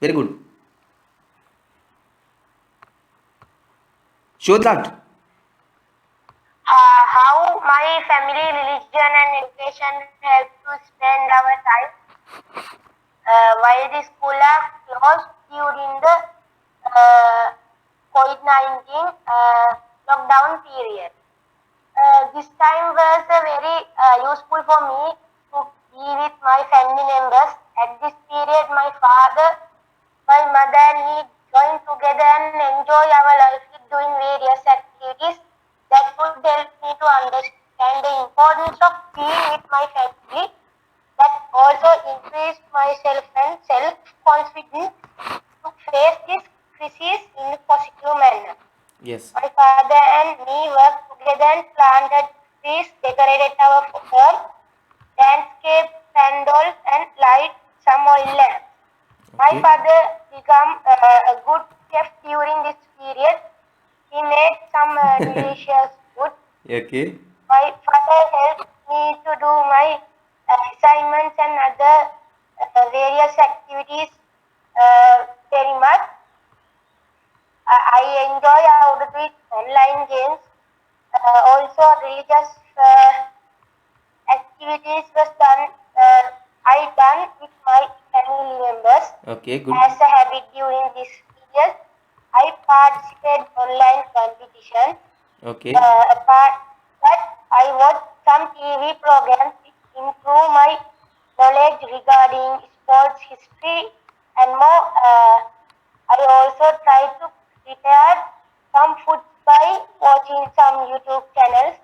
Very good. Show that. How my family, religion, and education help to spend our time while the school are closed during the COVID-19 lockdown period. This time was very useful for me to be with my family members. At this period, my father, my mother, and me join together and enjoy our life with doing various activities that would help me to understand the importance of being with my family. That also increased my self-confidence to face this crisis in a positive manner. Yes. My father and me worked together and planted trees, decorated our home, landscape, pandals, and light some oil lamps. My Okay. father became a good chef during this period. He made some delicious food. Okay. My father helped me to do my assignments and other various activities very much. I enjoy how to do it online games. Also, religious activities was done. I done with my family members Okay. Good. as a habit during this period. I participate online competition. Okay. Apart that, I watch some TV programs which improve my knowledge regarding sports history and more. I also try to prepare some food by watching some YouTube channels.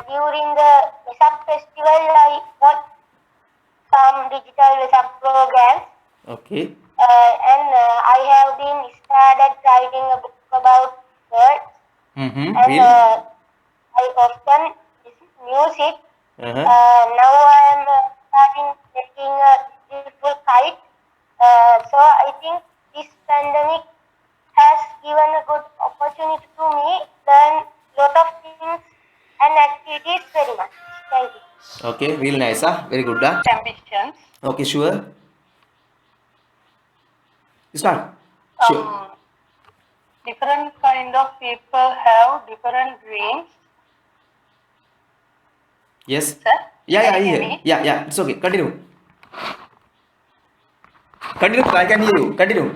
During the Vesak festival, I watch some digital Vesak programs. Okay. And I have been started writing a book about birds. Mm-hmm. And Really? I often listen to music. Uh-huh. Now I am starting making a beautiful kite. So I think this pandemic has given a good opportunity to me learn lot of things and activities very much. Thank you. Okay. Really nice. Very good. Ambitions. Okay. Sure. You start. Sure. Different kind of people have different dreams. Yes. Sir, Yeah. can Yeah. you hear Yeah. me? Yeah. Yeah. It's okay. Continue. Continue. I can hear you. Continue.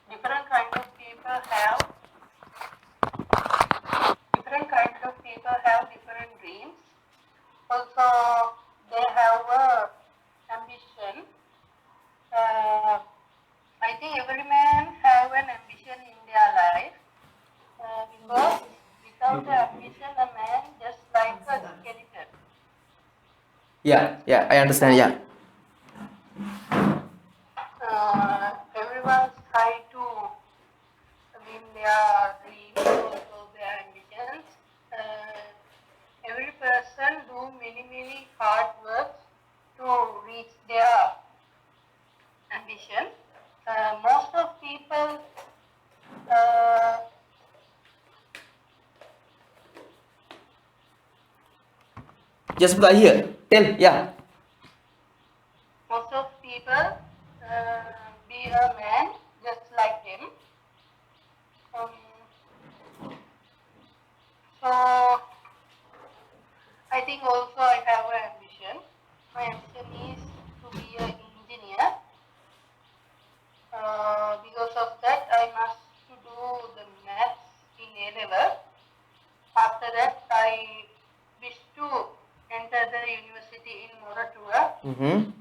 Different kind of people have different dreams. Also, they have a ambition. I think every man have an ambition in their life. Because without ambition, a man just like a skeleton. Yeah. Yeah. I understand. Yeah. Everyone try to win their dreams, also their ambitions. Every person do many hard work to reach their ambition. Most of people Just I hear. Tell. Yeah. most of people be a man just like him. So I think also I have an ambition. My ambition is to be an engineer. Because of that, I must to do the maths in A level. After that, I wish to enter the university in Moratua. Mm-hmm.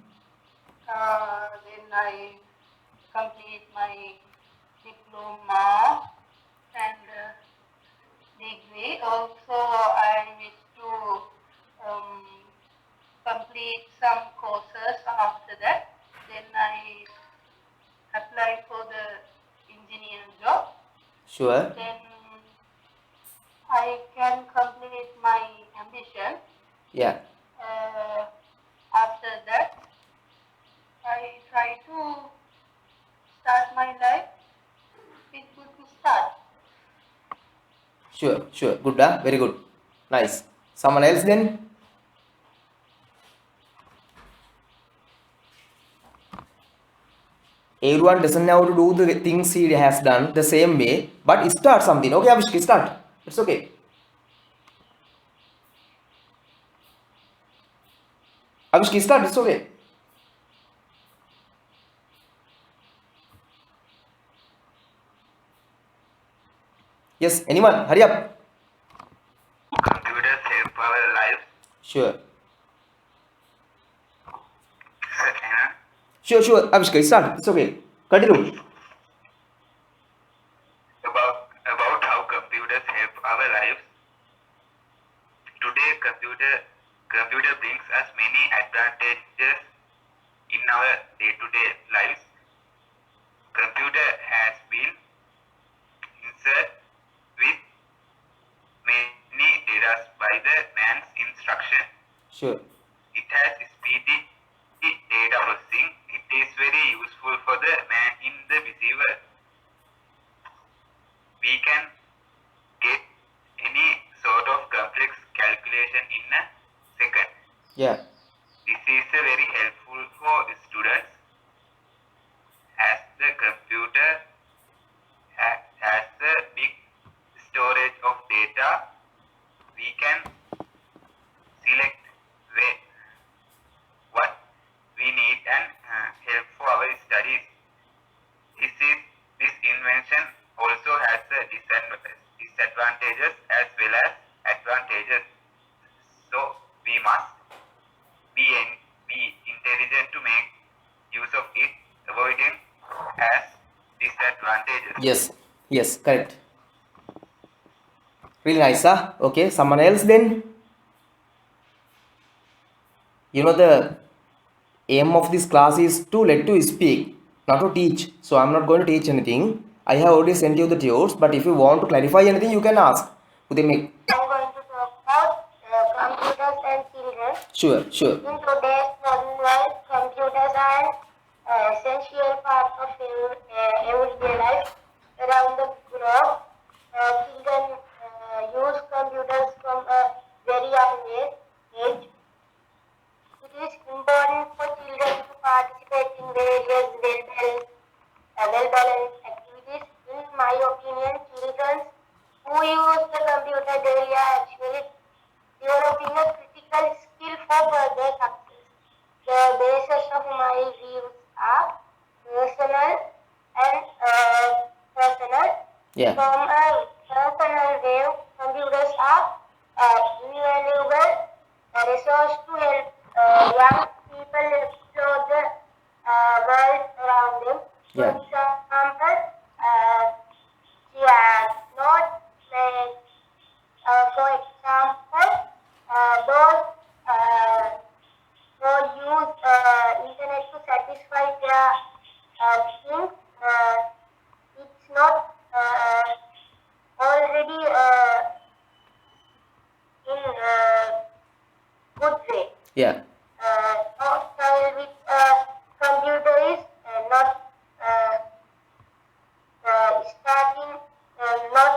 Then I complete my diploma and degree. Also, I wish to complete some courses after that. Then I apply for the engineering job. Sure. Then I can complete my ambition. Yeah. After that, I try to start my life with good start. Sure. Sure. Good. Very good. Nice. Someone else then? Everyone doesn't know how to do the things he has done the same way, but start something. Okay, Avishki, start. It's okay. Avishki, start. It's okay. Yes, anyone? Hurry up. Computers help our lives. Sure. Second, Sure. Avishka, start. It's okay. Continue. about how computers help our lives. Today, computer brings us many advantages in our day-to-day lives. Computer has been inserted with many data by the man's instruction. Sure. It has speedy data processing. It is very useful for the man in the busy world. We can get any sort of complex calculation in a second. Yeah. This is very helpful for students as the computer has a big storage of data. We can select what we need and help for our studies. This invention also has disadvantages as well as advantages. So we must be intelligent to make use of it, avoiding as disadvantages. Yes, correct. Really nice, huh? Okay, someone else then? You know, the aim of this class is to let you speak, not to teach. So I'm not going to teach anything. I have already sent you the tutors, but if you want to clarify anything, you can ask. Udemy. I'm going to talk about computers and children. Sure. In today's modern world, computers are an essential part of everyday life around the globe. Children use computers from a very young age. It is important for children to participate in various well-balanced activities. In my opinion, children who use the computer daily are actually developing a critical skill for further success. The basis of my views are personal and personal. Yeah. From a personal view, computers are invaluable resource to help young people explore the world around them. For Yeah. example, those who use internet to satisfy their things, it's not already in good way. Yeah. Style with computer is not starting not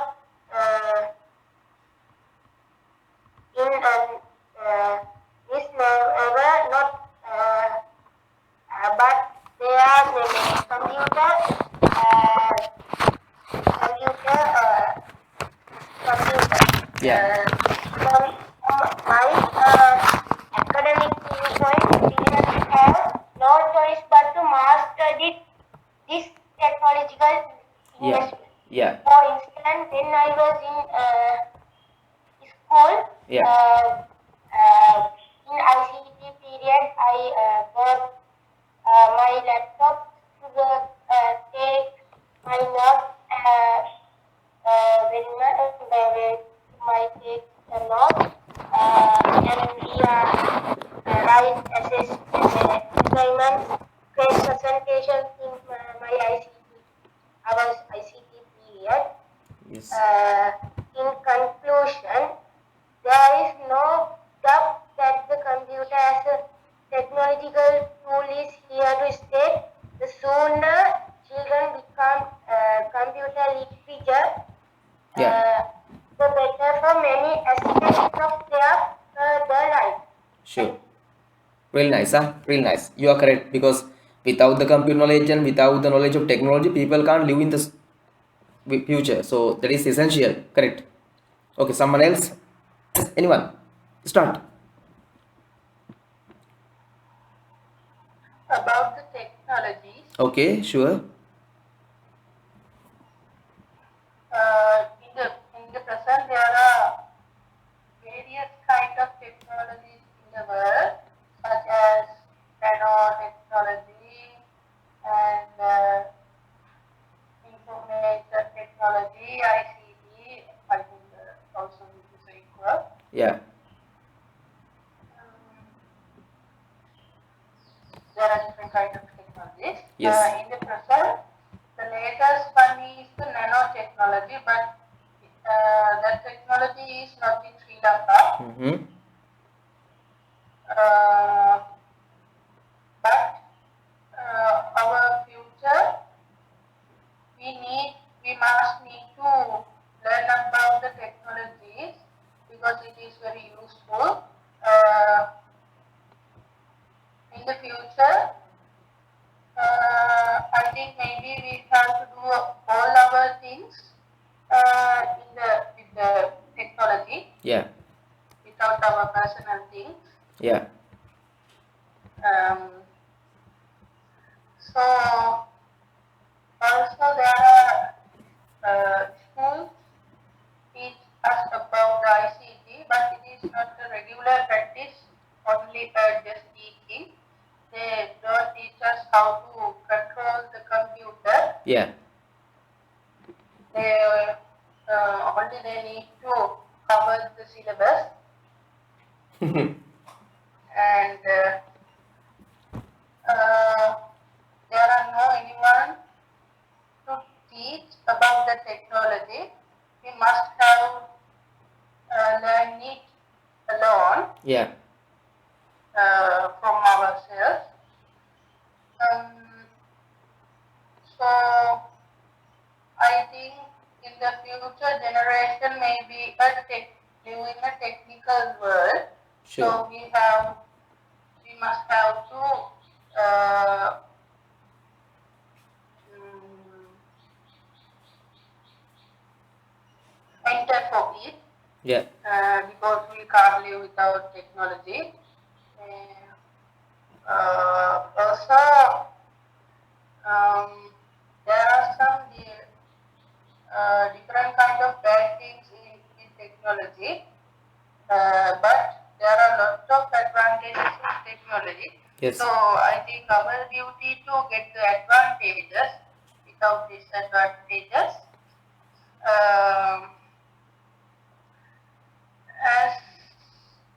in this level, not but they are computer Yeah. From my academic viewpoint, students have no choice but to master this technological investment. Yeah. For instance, when I was in school, Yeah. in ICT period, I bought my laptop to take my notes very much. My take the notes and we write assignments, create presentations in my ICT period. Yes. In conclusion, there is no doubt that the computer as a technological tool is here to stay. The sooner children become computer literature, Yeah. the better for many aspects of their life. Sure. Real nice, huh? Real nice. You are correct, because Without the computer knowledge and without the knowledge of technology, people can't live in the future. So that is essential. Correct. Okay, someone else? Anyone? Start. About the technologies, Okay, sure. in the present there are various kind of technologies in the world, such as nanotechnology and information technology, ICT. I think also it is equal. Yeah. There are different kinds of technologies. Yes. In the present, the latest one is the nanotechnology, but that technology is not in Sri Lanka. Mm-hmm. But our future, we must need to learn about the technologies because it is very useful. In the future, I think maybe we have to do all our things with the technology Yeah. without our personal things. Yeah. So also there are schools teach us about the ICT, but it is not a regular practice, only just teaching. They don't teach us how to control the computer. Yeah. They only they need to cover the syllabus and there are no anyone to teach about the technology. We must have learned it alone Yeah. from ourselves. So I think in the future generation may be live in a technical world. Sure. So we must have to enter for it Yeah. because we can't live without technology. Also, there are some different kind of bad things in technology, but there are lots of advantages in technology. Yes. So I think our duty to get the advantages without disadvantages. As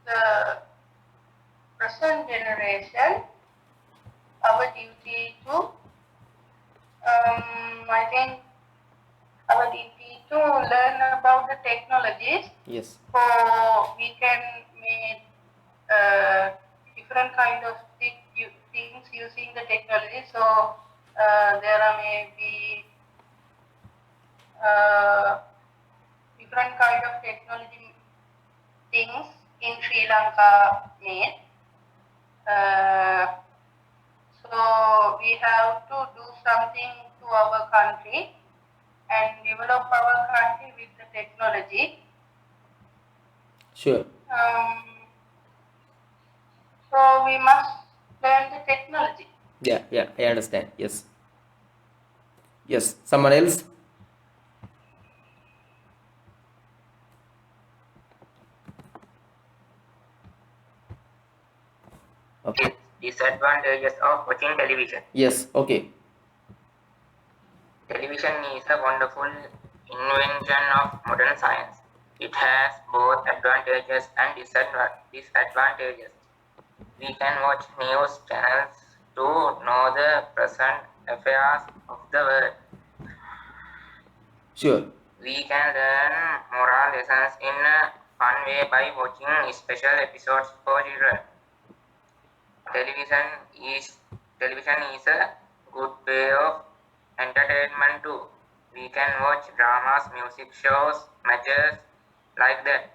the present generation, our duty to I think our duty to learn about the technologies. Yes. So we can make different kind of things using the technology. So there are maybe different kind of technology things in Sri Lanka made. So we have to do something to our country and develop our country with the technology. Sure. So we must learn the technology. Yeah. Yeah. I understand. Yes. Yes. Someone else? Okay. Disadvantages of watching television. Yes. Okay. Television is a wonderful invention of modern science. It has both advantages and disadvantages. We can watch news channels to know the present affairs of the world. Sure. We can learn moral lessons in a fun way by watching special episodes for children. Television is a good way of entertainment too. We can watch dramas, music shows, matches like that.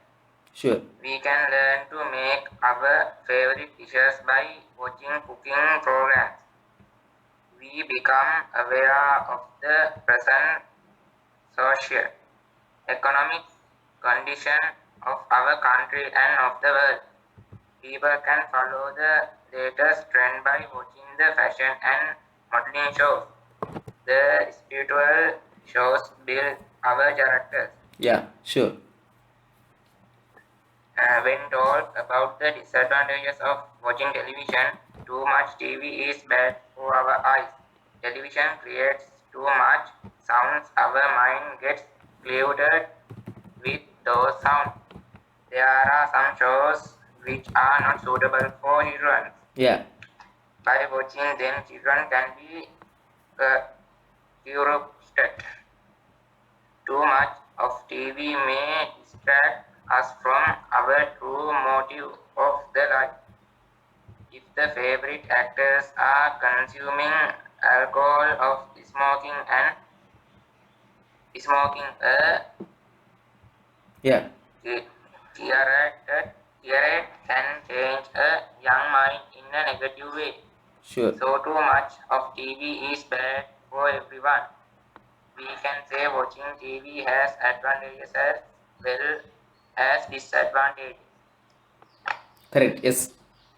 Sure. We can learn to make our favorite dishes by watching cooking programs. we become aware of the present social, economic condition of our country and of the world. People can follow the latest trend by watching the fashion and modeling shows. The spiritual shows build our characters. Yeah, sure. When told about the disadvantages of watching television, too much TV is bad for our eyes. Television creates too much sounds, our mind gets clouded with those sounds. There are some shows which are not suitable for children. Yeah, By watching them, children can be corrupted. Too much of TV may distract us from our true motive of the life. If the favorite actors are consuming alcohol or smoking a yeah, cigarette can change a young mind in a negative way. sure. So too much of TV is bad for everyone. We can say watching TV has advantages as well as disadvantages. Correct. Yes.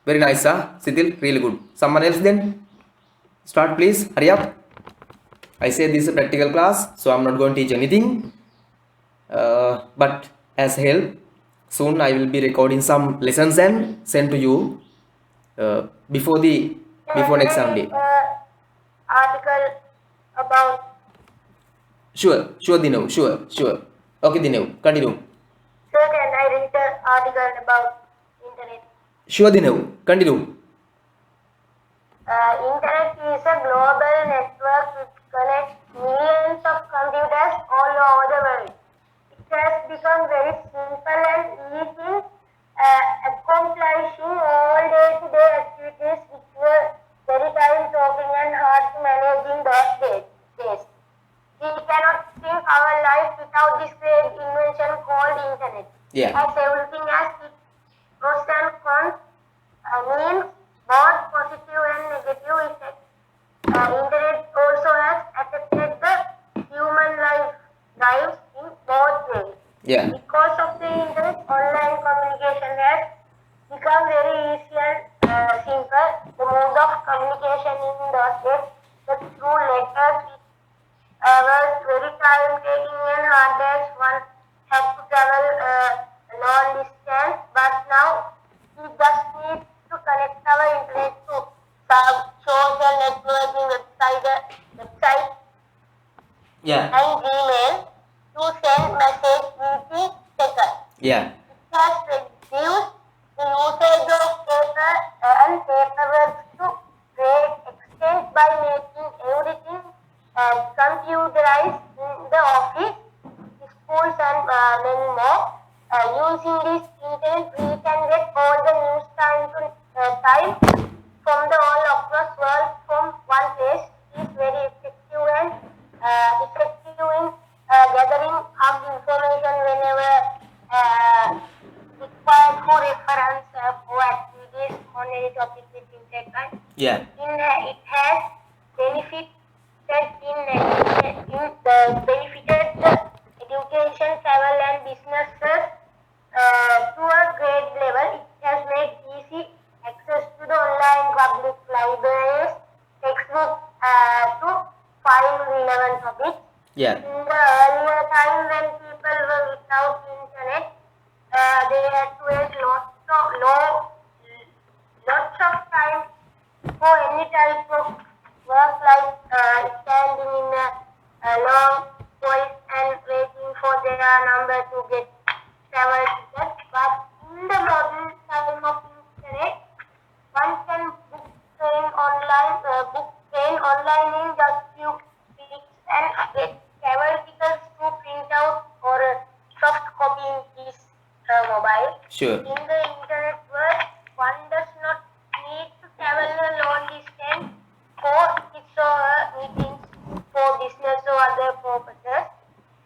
Very nice, Sitil. Really good. Someone else then? Start, please. Hurry up. I say this is a practical class, so I'm not going to teach anything. But as help, soon I will be recording some lessons and send to you before Can next I exam read day. article about Sure, Dinav. Sure. Okay, Dinav. Continue. sir, can I read the article about internet? Sure, Dinav. Continue. Internet is a global network which connects millions of computers all over the world. It has become very simple and easy in accomplishing all day-to-day activities which were very time-taking and hard to manage in those days. We cannot think our life without this great invention called internet. Yeah. As everything has its pros and cons, means both positive and negative effects. Internet also has affected the human lives in both ways. Yeah. Because of the internet, online communication has become very easy and simple. The mode of communication in those days was through letters, was very time-taking and hard as one had to travel a long distance. But now we just need to connect our internet to some social networking website Yeah. and Gmail to send message within seconds. Yeah. It has reduced the usage of paper and paperwork to great extent by making everything computerized in the office, schools and many more. Using this internet, we can get all the news time from the all across world from one place. It is very effective and effective in gathering up information whenever required for reference for activities on any topic with internet. Yeah. It has benefited benefited the education, travel and businesses to a great level. It has made easy access to the online public libraries, textbooks to find relevant topics. Yeah. In the earlier time when people were without internet, they had to wait lots of time for any type of work like standing in a long queues and waiting for their number to get travel tickets. But in the modern time of internet, one can book train online in just few clicks and get travel tickets to print out or soft copy in his mobile. Sure. In the internet world, one does not need to travel a long distance for his or her meetings, for business or other purposes.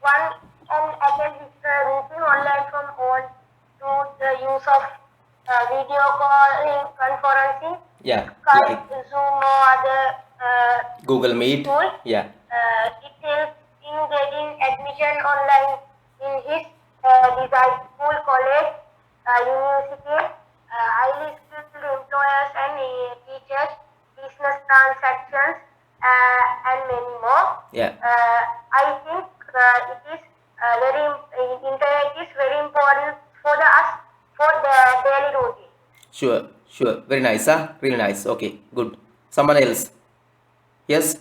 One can attend his meeting online from home through the use of video calling, conferencing, Yeah. Skype, Zoom or other Google Meet. school. Yeah. It helps in getting admission online in his desired school, college, university, highly skilled employers and teachers, business transactions, and many more. Yeah. I think it is internet is very important for us for the daily routine. Sure. Sure. Very nice, huh? Really nice. Okay. Good. Someone else. Yes.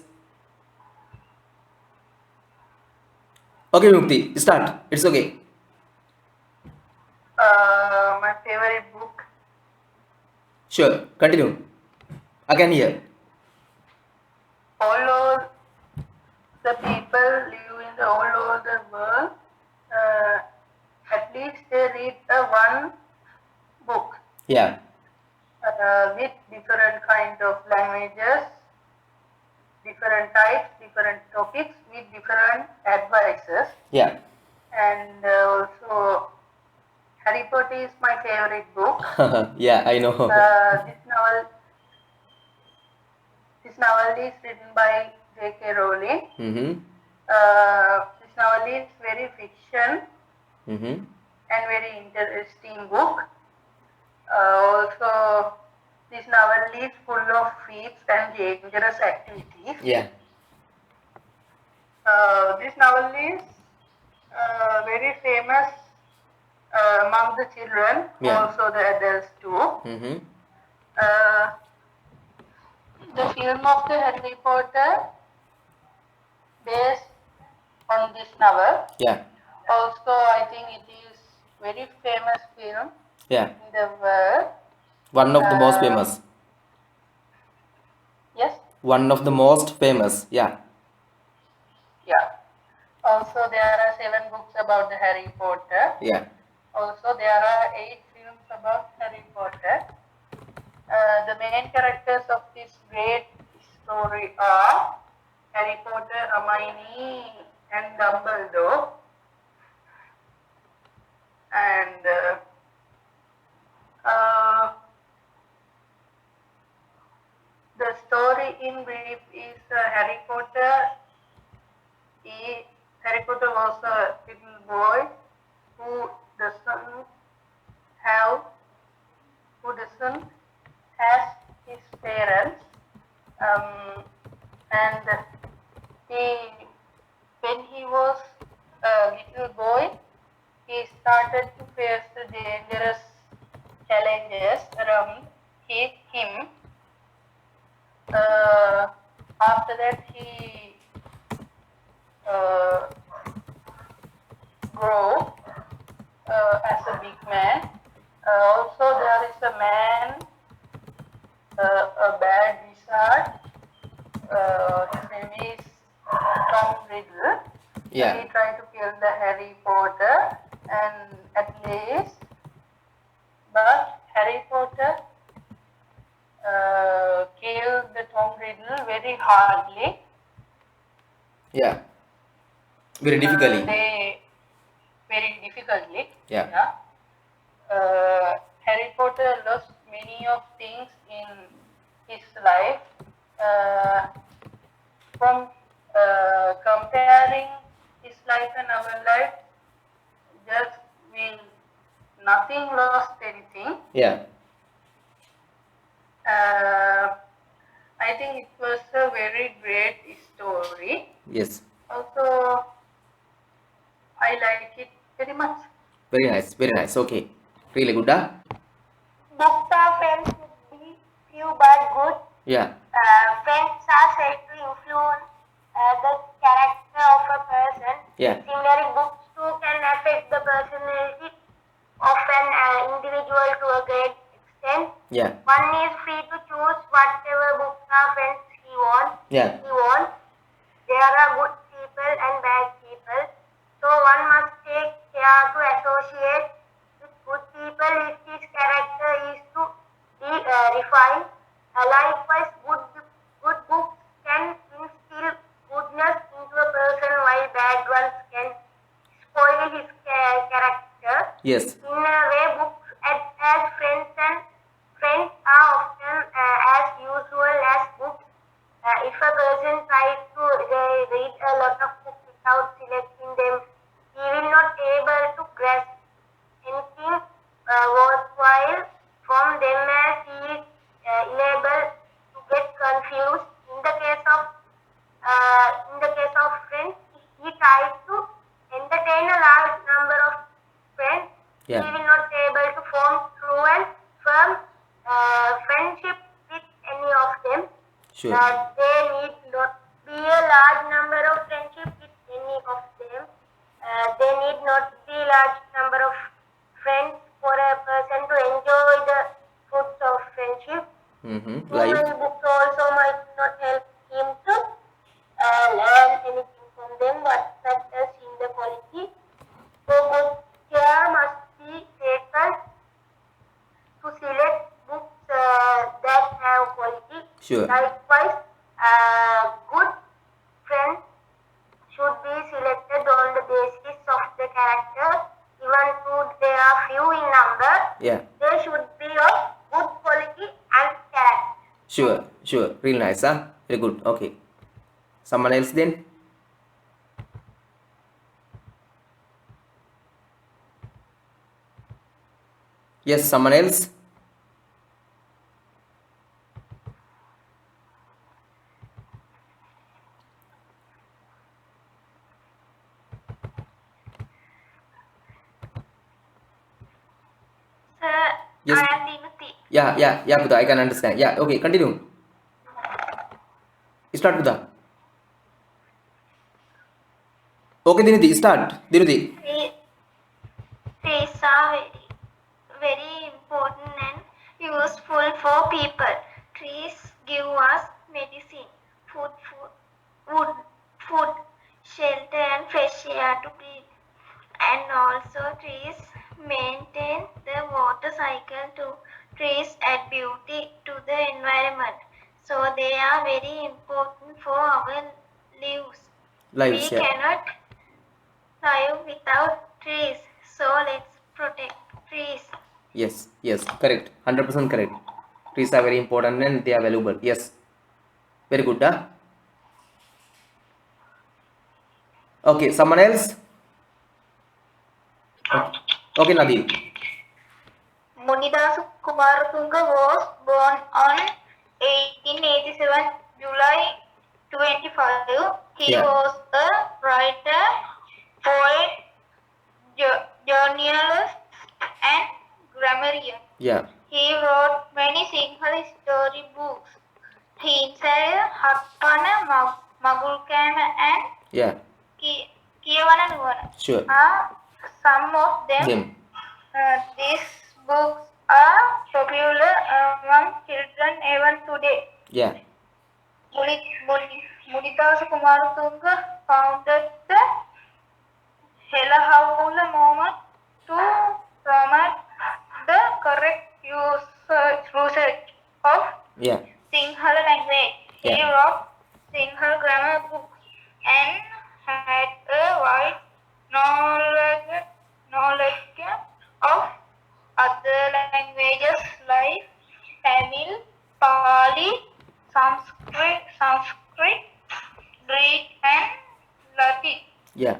Okay, Mukti. Start. It's okay. My favorite book. Sure. Continue. I can hear. All over the people live in all over the world. At least they read one book Yeah. with different kind of languages, different types, different topics with different advices. Yeah. And also Harry Potter is my favorite book. Yeah, I know. This novel is written by J.K. Rowling. Mm-hmm. This novel is very fiction Mm-hmm. and very interesting book. Also, this novel is full of feats and dangerous activities. Yeah. This novel is very famous among the children, Yeah. also the adults too. Mm-hmm. The film of the Harry Potter based on this novel. Yeah. Also, I think it is very famous film Yeah. in the world. One of the most famous. Yes. One of the most famous. Yeah. Yeah. Also, there are 7 books about the Harry Potter. Yeah. Also, there are 8 films about Harry Potter. The main characters of this great story are Harry Potter, Hermione, and Dumbledore. And the story in brief is Harry Potter. Harry Potter was a little boy who doesn't has his parents, and when he was a little boy, he started to face the dangerous challenges around him. After that, he grow as a big man. Also, there is a man, a bad wizard. His name is Tom Riddle. Yeah. He tried to kill the Harry Potter, and at least, but Harry Potter killed the Tom Riddle very hardly. Yeah. Very difficultly. Very difficultly. Yeah. Harry Potter lost many of things in his life. From comparing his life and our life, just mean nothing lost anything. Yeah. I think it was a very great story. Yes. Also, I like it very much. Very nice. Very nice. Okay. Really good, huh? Books are friends would be few but good. Yeah. Friends are said to influence the character of a person. Yeah. Similarly, books too can affect the personality of an individual to a great extent. Yeah. One is free to choose whatever books or friends he wants. Yeah. There are good people and bad people. So one must take care to associate with good people if his character is to be refined. Likewise, good books can instill goodness into a person while bad ones can spoil his character. Yes. In a way, books act as friends and friends are often as useful as books. If a person Sure. They need not be a large number of friendship with any of them. They need not be large number of friends for a person to enjoy the fruits of friendship. Mm-hmm. Too Like, many books also might not help him to learn anything from them, but factors in the quality. So good care must be taken to select books that have quality. sure. Likewise, good friends should be selected on the basis of the character. Even though they are few in number, Yeah. they should be of good quality and character. Sure. Sure. Real nice, huh? Very good. Okay. Someone else then? Yes, someone else? Sir, Yes. I am Dinuti. Yeah, Buddha, I can understand. Yeah, okay, continue. Start, Buddha. Okay, Diniti, start. Diniti. Trees are very important and useful for people. Trees give us medicine, wood, food, shelter, and fresh air to breathe. And also, trees maintain the water cycle too. Trees add beauty to the environment, so they are very important for our lives. Lives, We yeah. cannot thrive without trees, so let's protect trees. Yes, correct. 100% correct. Trees are very important and they are valuable. Yes. Very good, huh? Okay, someone else? Okay, Nadeem. Munidasu Kumaratunga was born on 1887 July 25. He Yeah. was a writer, poet, journalist, and grammarian. Yeah. He wrote many Sinhala story books. Hinsaya, Happana, Magulkana, and Yeah. Kiyavana Nuvana Sure. are some of them. Them. These books are popular among children even today. Yeah. Muditasa Kumaratunga founded the Helahawula movement to promote the correct usage of Yeah. Sinhala language. He Yeah. wrote Sinhala grammar books and had a wide knowledge of other languages like Tamil, Pali, Sanskrit, Greek, and Latin. Yeah.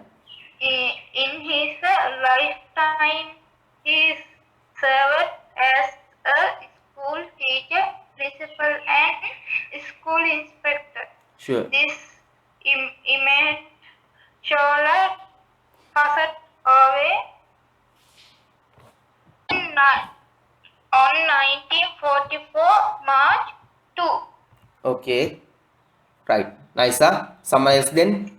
In his lifetime, he served as a school teacher, principal, and school inspector. Sure. This image Chola passed away on 1944 March 2. Okay. Right. Nice, huh? Someone else then?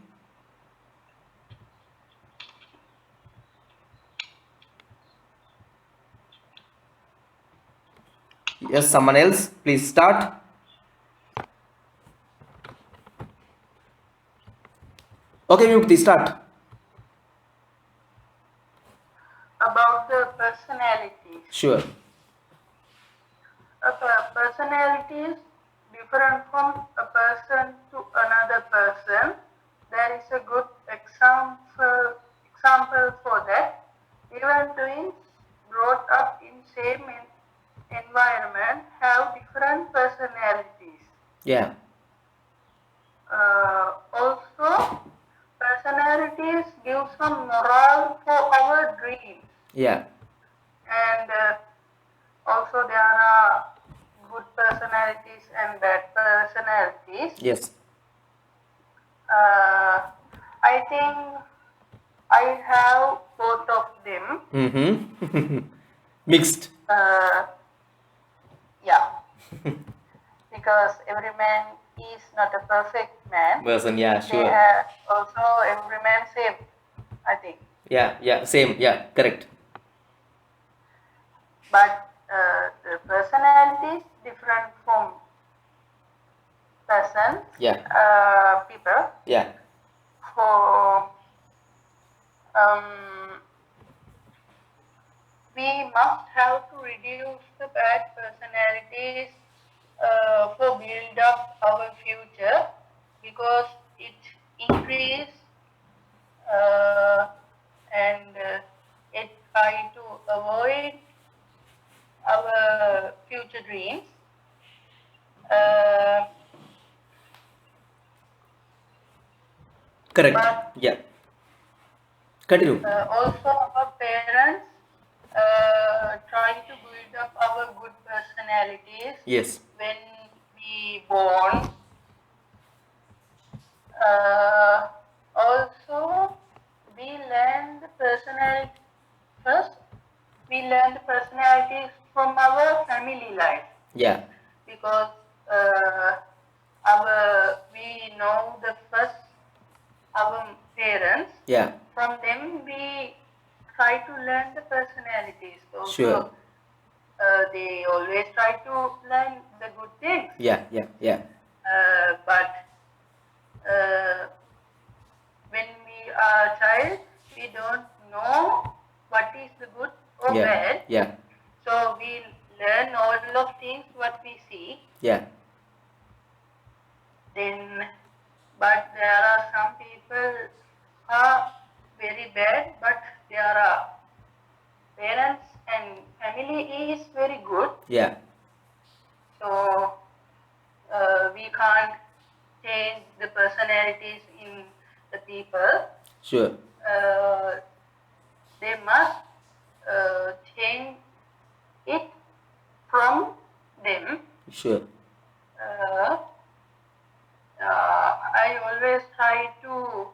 Yes, someone else. Please start. Okay, Mukti, start. About the personalities. Sure. A personality is different from a person to another person. There is a good example for that. Even twins brought up in same environment have different personalities. Yeah. Also, personalities give some morale for our dreams. Yeah. And also there are good personalities and bad personalities. Yes. I think I have both of them. Mm-hmm. Mixed. Yeah, because every man is not a perfect man. Person, yeah, They sure. have also every man same, I think. Yeah, same, yeah, correct. But the personality is different from persons, people. Yeah, For we must have to reduce the bad personalities for build up our future, because it increase and it try to avoid our future dreams. correct. But Yeah, continue. also our parents try to build up our good personalities Yes, when we born. Also, we learn the personality first. We learn the personalities from our family life, yeah, because we know the first our parents. yeah, From them we try to learn the personalities. Also, sure. they always try to learn the good things. Yeah. But when we are a child, we don't know what is the good or bad. Yeah, So we learn all of things what we see. yeah, Then, but there are some people are very bad, but there are parents and family is very good. yeah, So we can't change the personalities in the people. sure. They must change it from them. Sure. I always try to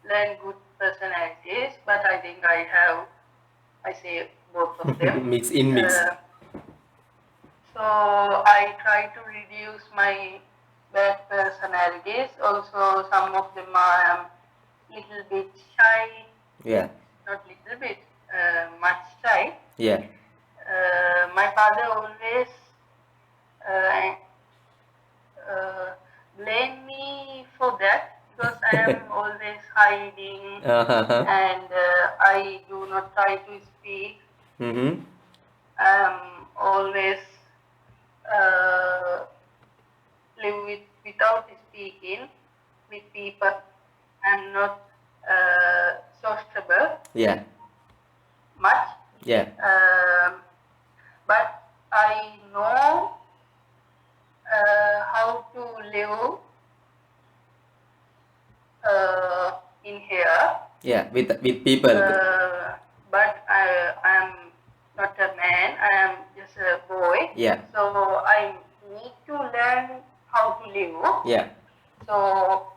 learn good personalities, but I think I say both of them. Mix. So I try to reduce my bad personalities. Also, some of them are little bit shy. Yeah, Not little bit, much shy. yeah, My father always blame me for that, because I am always hiding and I do not try to speak. Mm-hmm. Always live without speaking with people. I'm not sociable Yeah, much. yeah, But I know how to live in here. yeah. With people. But I am not a man. I am just a boy. Yeah. So I need to learn how to live. Yeah, So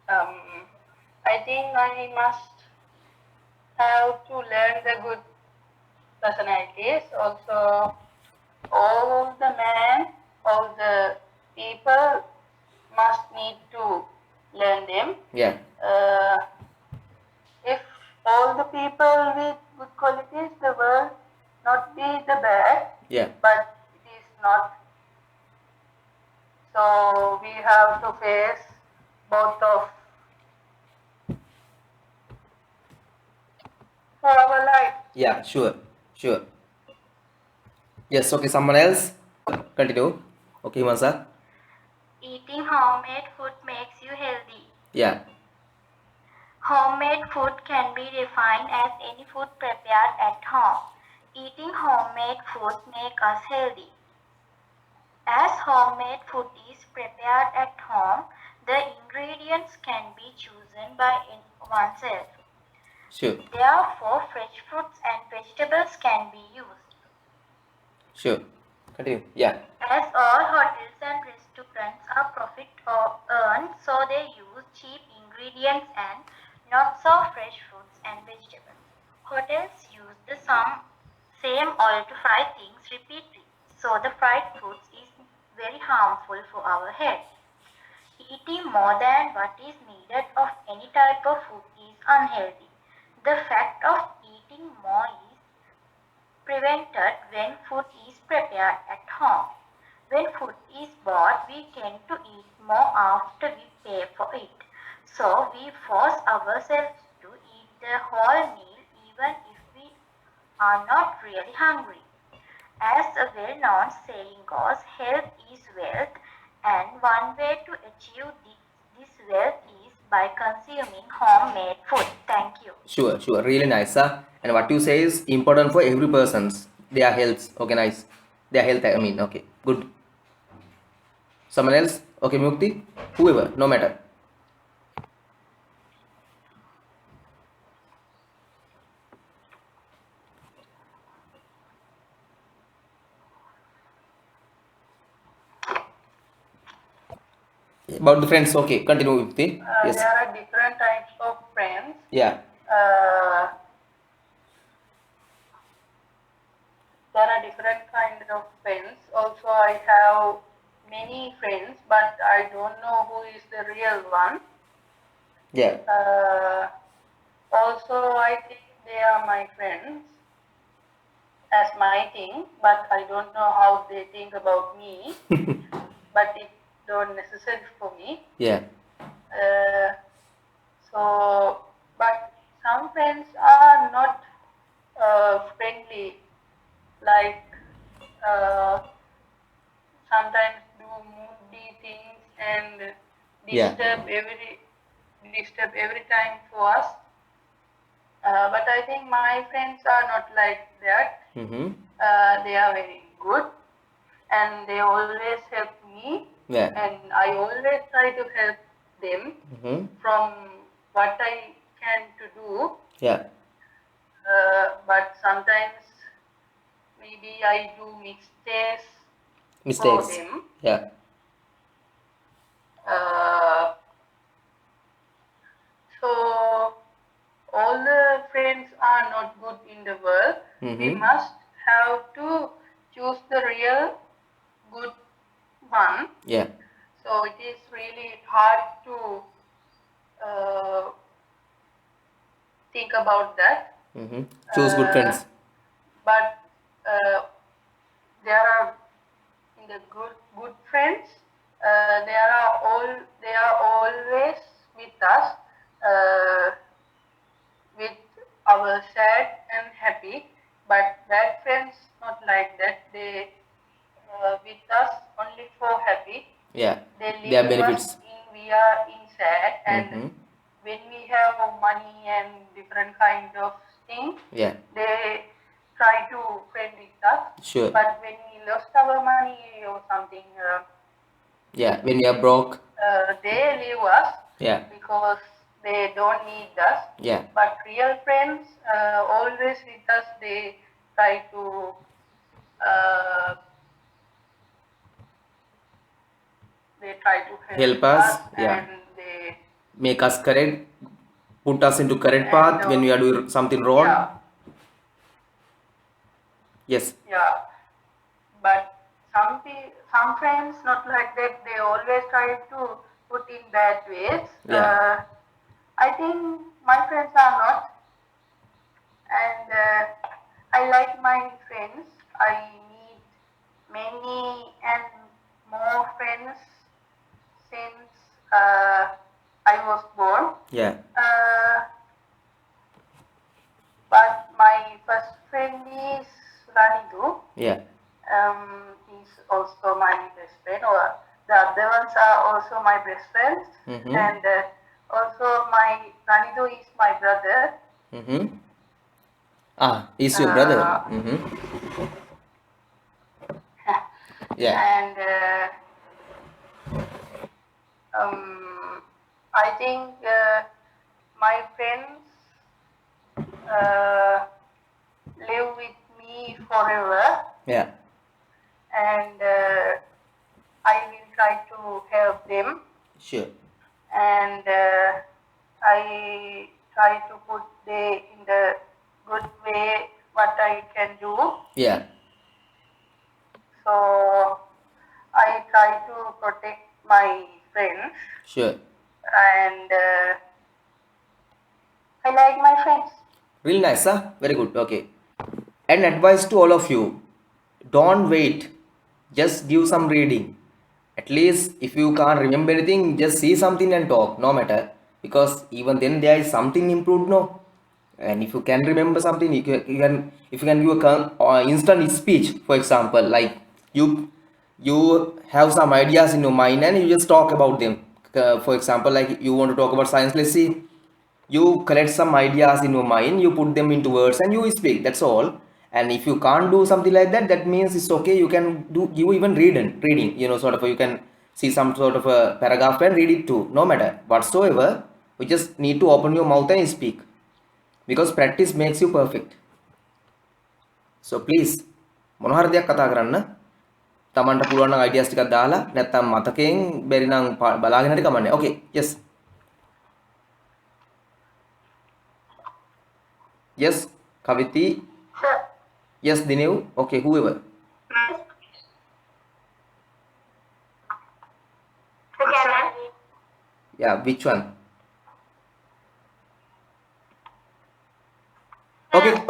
I think I must have to learn the good personalities. Also, all the men, all the people must need to learn them. yeah, If all the people with good qualities, the world not be the bad, yeah, but it is not. So we have to face both of for our life. yeah. Sure. Yes. Okay. Someone else. Continue. Okay, Mansa. Eating homemade food makes you healthy. Yeah, Homemade food can be defined as any food prepared at home. Eating homemade food makes us healthy. As homemade food is prepared at home, the ingredients can be chosen by oneself. sure. Therefore, fresh fruits and vegetables can be used. Sure. Continue. Yeah, As all hotels and restaurants are profit or earned, so they use cheap ingredients and not so fresh fruits and vegetables. Hotels use the same oil to fry things repeatedly, So the fried foods is very harmful for our health. Eating more than what is needed of any type of food is unhealthy. The fact of eating more is prevented when food is prepared at home. When food is bought, we tend to eat more after we pay for it. So we force ourselves to eat the whole meal even if we are not really hungry. As a well-known saying goes, health is wealth, and one way to achieve this wealth is by consuming homemade food. Thank you. Sure, sure. Really nice, sir. And what you say is important for every person's their health. Okay, nice. Their health, I mean, okay, good. Someone else? Okay, Mukti? Whoever, no matter. About the friends, okay, continue, Mukti. Yes. There are different types of friends. Yeah. There are different kind of friends. Also, I have many friends, but I don't know who is the real one. Yeah. Also, I think they are my friends as my thing, but I don't know how they think about me. But it's not necessary for me. Yeah. But some friends are not friendly. Like sometimes do moody things and Yeah. disturb every time for us. But I think my friends are not like that. Mm-hmm. They are very good, and they always help me. Yeah. And I always try to help them Mm-hmm. from what I can to do. Yeah. But sometimes maybe I do mistakes for Mistakes. them. Yeah. So all the friends are not good in the world. We Mm-hmm. must have to choose the real good one. Yeah. So it is really hard to think about that. Mm-hmm. Choose good friends. But there are in the good friends. They are always with us, with our sad and happy. But bad friends not like that. They with us only for happy. Yeah. They Their leave benefits. us we are in sad, and Mm-hmm. when we have money and different kind of things, Yeah. they try to friend with us. Sure. But when we lost our money or something, Yeah. When we are broke. they leave us. Yeah. Because they don't need us. Yeah. But real friends always with us. They try to Help us. Yeah. and they Make us correct. Put us into correct path when we are doing something wrong. yeah. Yes. Yeah, but some friends not like that. They always try to put in bad ways. Yeah. I think my friends are not, and I like my friends. I need many and more friends since I was born. Yeah. But my first friend is Ranidu. Yeah. He's also my best friend, or the other ones are also my best friends. Mm-hmm. And also my Ranidu is my brother. Mm-hmm. Ah, he's your brother. Mm-hmm. Yeah. And I think my friends live with me forever. Yeah. And I will try to help them, Sure. and I try to put them in the good way what I can do. Yeah. So So I try to protect my friends, Sure. and I like my friends. Real nice, huh? Very good. Okay. And advice to all of you, don't wait. Just give some reading. At least if you can't remember anything, just see something and talk, no matter. Because even then there is something improved, no? And if you can remember something, you can if you can do a instant speech, for example, like you have some ideas in your mind and you just talk about them. For example, like you want to talk about science, let's see, you collect some ideas in your mind, you put them into words and you speak, that's all. And if you can't do something like that, that means it's okay, you can do, you even reading, sort of, you can see some sort of a paragraph and read it too, no matter whatsoever. You just need to open your mouth and speak, because practice makes you perfect. So please, මොන හරි දෙයක් කතා කරන්න. තමන්ට පුළුවන් නම් ideas ටිකක් දාලා නැත්නම් මතකයෙන් බැරි නම් බලාගෙන හරි කමන්නේ. Okay, yes. Yes, Kaviti. Sir, Yes, Dinev. Okay, whoever. so can I? Yeah, which one?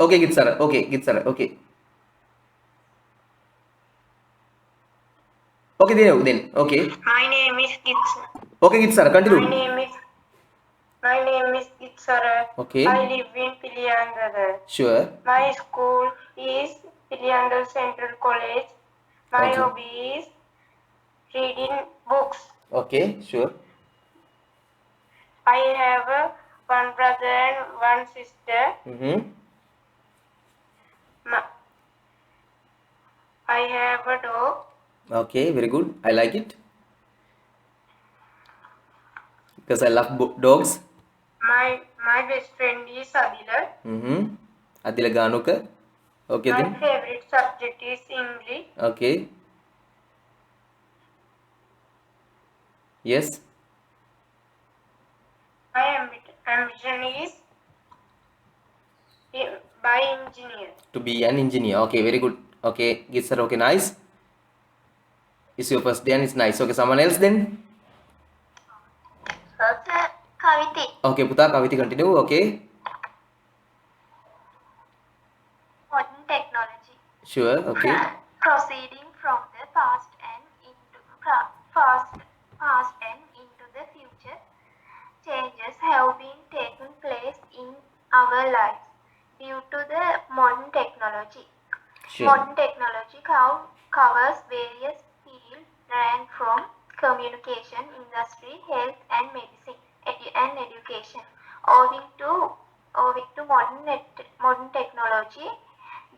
Okay, Gitsara. Okay, Gitsara. Okay. Okay, Dinev, then. Okay. My name is Gitsara. Okay, Gitsara, continue. My name is Gitsara. Okay. I live in Piliandara. Sure. My school is Piliandara Central College. My Okay. hobby is reading books. Okay, sure. I have one brother and one sister. Mm-hmm. I have a dog. Okay, very good. I like it. Because I love dogs. My best friend is Adila. Mm-hmm. Adila Ganuka. Okay, My then. favorite subject is English. Okay. Yes. My ambition is by engineer. To be an engineer. Okay, very good. Okay, Gitsar. Okay, nice. It's your first day and it's nice. Okay, someone else then? Sir, Kaviti. Okay, Puta, Kaviti, continue. Okay. Modern technology. Sure. Okay. Proceeding from the past and into the future, changes have been taking place in our lives due to the modern technology. Sure. Modern technology covers various fields ranging from communication, industry, health and medicine, and education. Owing to modern technology,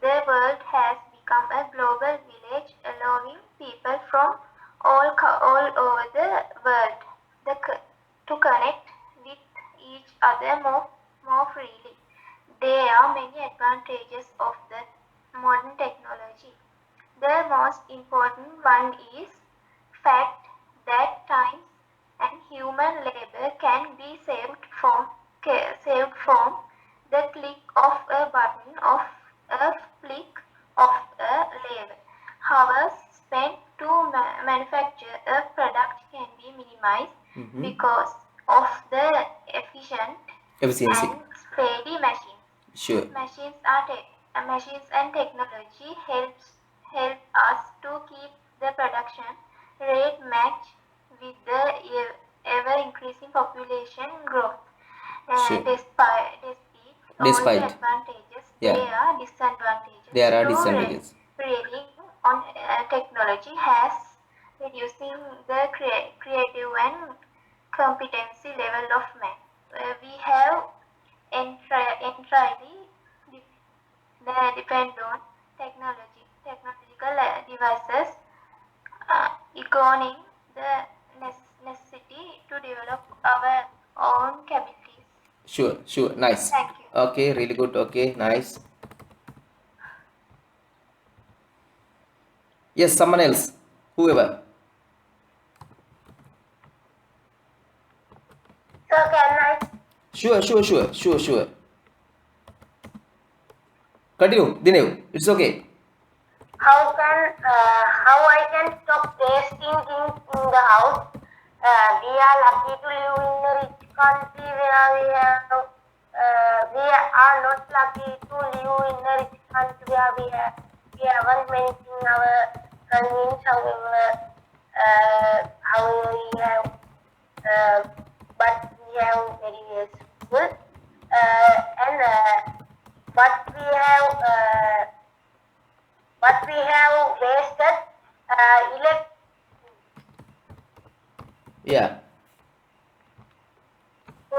the world has become a global village, allowing people from all over the world to connect with each other more freely. There are many advantages of the modern technology. The most important one is fact that time and human labor can be saved from the click of a button of a flick of a lever. Hours spent to manufacture a product can be minimized because of the Efficiency. and speedy machines. Sure. Machines and technology help us to keep the production rate match with the ever increasing population growth. Sure. Despite all Despite. the advantages, Yeah. there are disadvantages. There are So, disadvantages. Relying on technology has reducing the creative and competency level of man. We have entirely depend on technological devices, ignoring the necessity to develop our own capabilities. Sure. Nice. Thank you. Okay, really good. Okay, nice. Yes, someone else. Whoever. So can I? Sure. Continue, Dinev. It's okay. How I can stop wasting things in the house. We are lucky to live in a rich country where we are not lucky to live in a rich country where we haven't many things in our convenience, however we have, but we have very useful, and what we have wasted, Yeah. I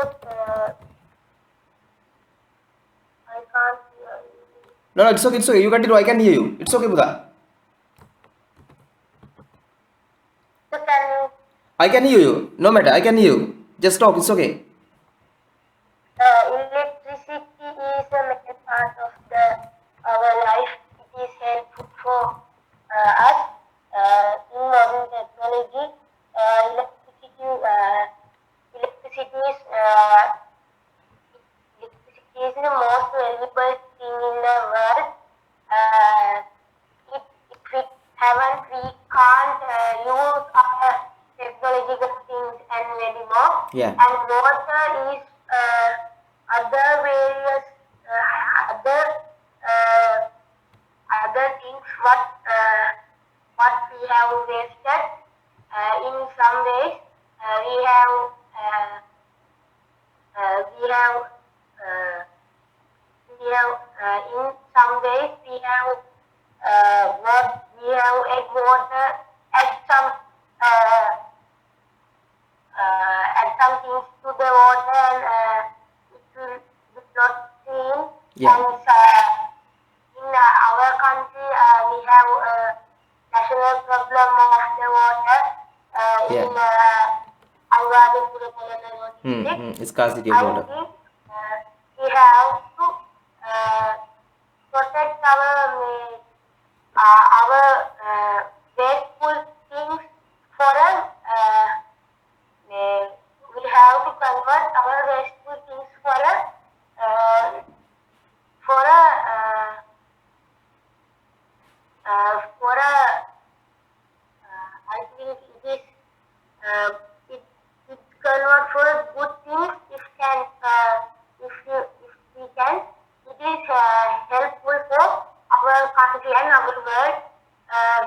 can't hear you. No, it's okay. It's okay. You continue. I can hear you. It's okay, Buddha. So can you, I can hear you. No matter. I can hear you. Just talk. It's okay. electricity is a major part of our life. It is helpful for us in modern technology. Electricity is the most valuable thing in the world. If we haven't, we can't use our technological things and many more. Yeah. And water is other various other things what we have wasted. In some ways, we have in some ways we have add water, add some things to the water, and it will be not clean. Yeah. And in our country, we have a national problem of the water Yeah. in Anuradhapura Telangana district. Scarcity I of water. think we have to protect our wasteful things for us. We have to convert our wasteful things for I think it is it convert for good things if we can. It is helpful for our country and our world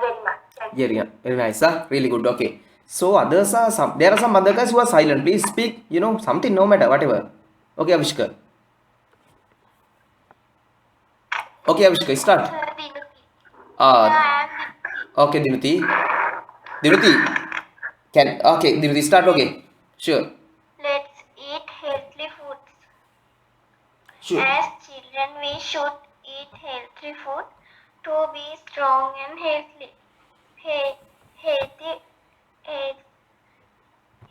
very much. Thank you. Yeah, very nice. Really good. Okay. So others are there are some other guys who are silent. Please speak, something, no matter, whatever. Okay, Avishkar. Okay, Avishkar, start. Okay, Dinuti. Dinuti, start. Okay, sure. Let's eat healthy foods. Sure. As children, we should eat healthy food to be strong and healthy.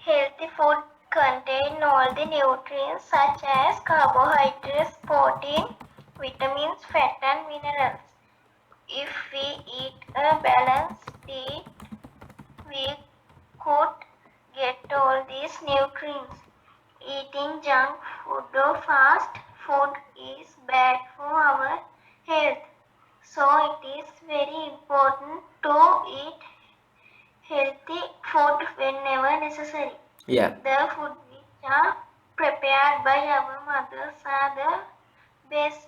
Healthy food contain all the nutrients such as carbohydrates, protein, vitamins, fat, and minerals. If we eat a balanced diet, we could get all these nutrients. Eating junk food or fast food is bad for our health. So it is very important to eat healthy food whenever necessary. Yeah. The food which are prepared by our mothers are the best.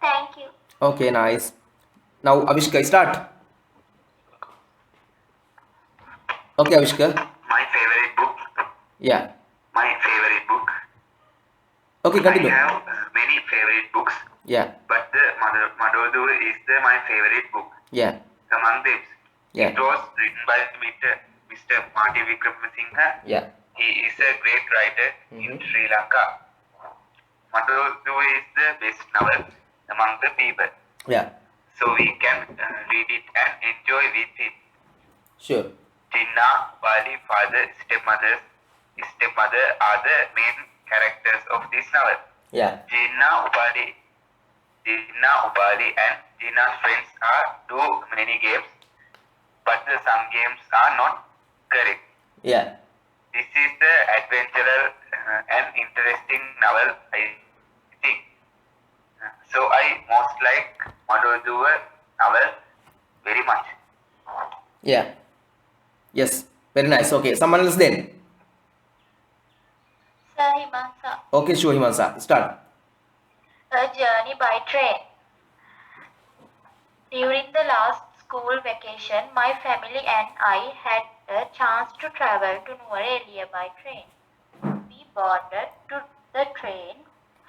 Thank you. Okay, nice. Now, Avishkar, start. Okay, Avishkar. My favorite book. Yeah. My favorite book. Okay, continue. I have many favorite books, Yeah. but the Madodu is my favorite book Yeah. among them. Yeah. It was written by Mr. Marty Wickramasinghe. Yeah. He is a great writer in Sri Lanka. Madodu is the best novel among the people. Yeah. So we can read it and enjoy with it. Sure. Jinnah, Upali, father, stepmother are the main characters of this novel. Yeah. Jinnah, Upali and Jinnah's friends do many games, but some games are not correct. Yeah. This is the adventurous and interesting novel, I think. So I most like Madodu novel very much. Yeah. Yes. Very nice. Okay. Someone else then. Sir Himansa, Okay, sure, Himansa. Start. a journey by train. During the last school vacation, my family and I had a chance to travel to Nuwara by train. We boarded to the train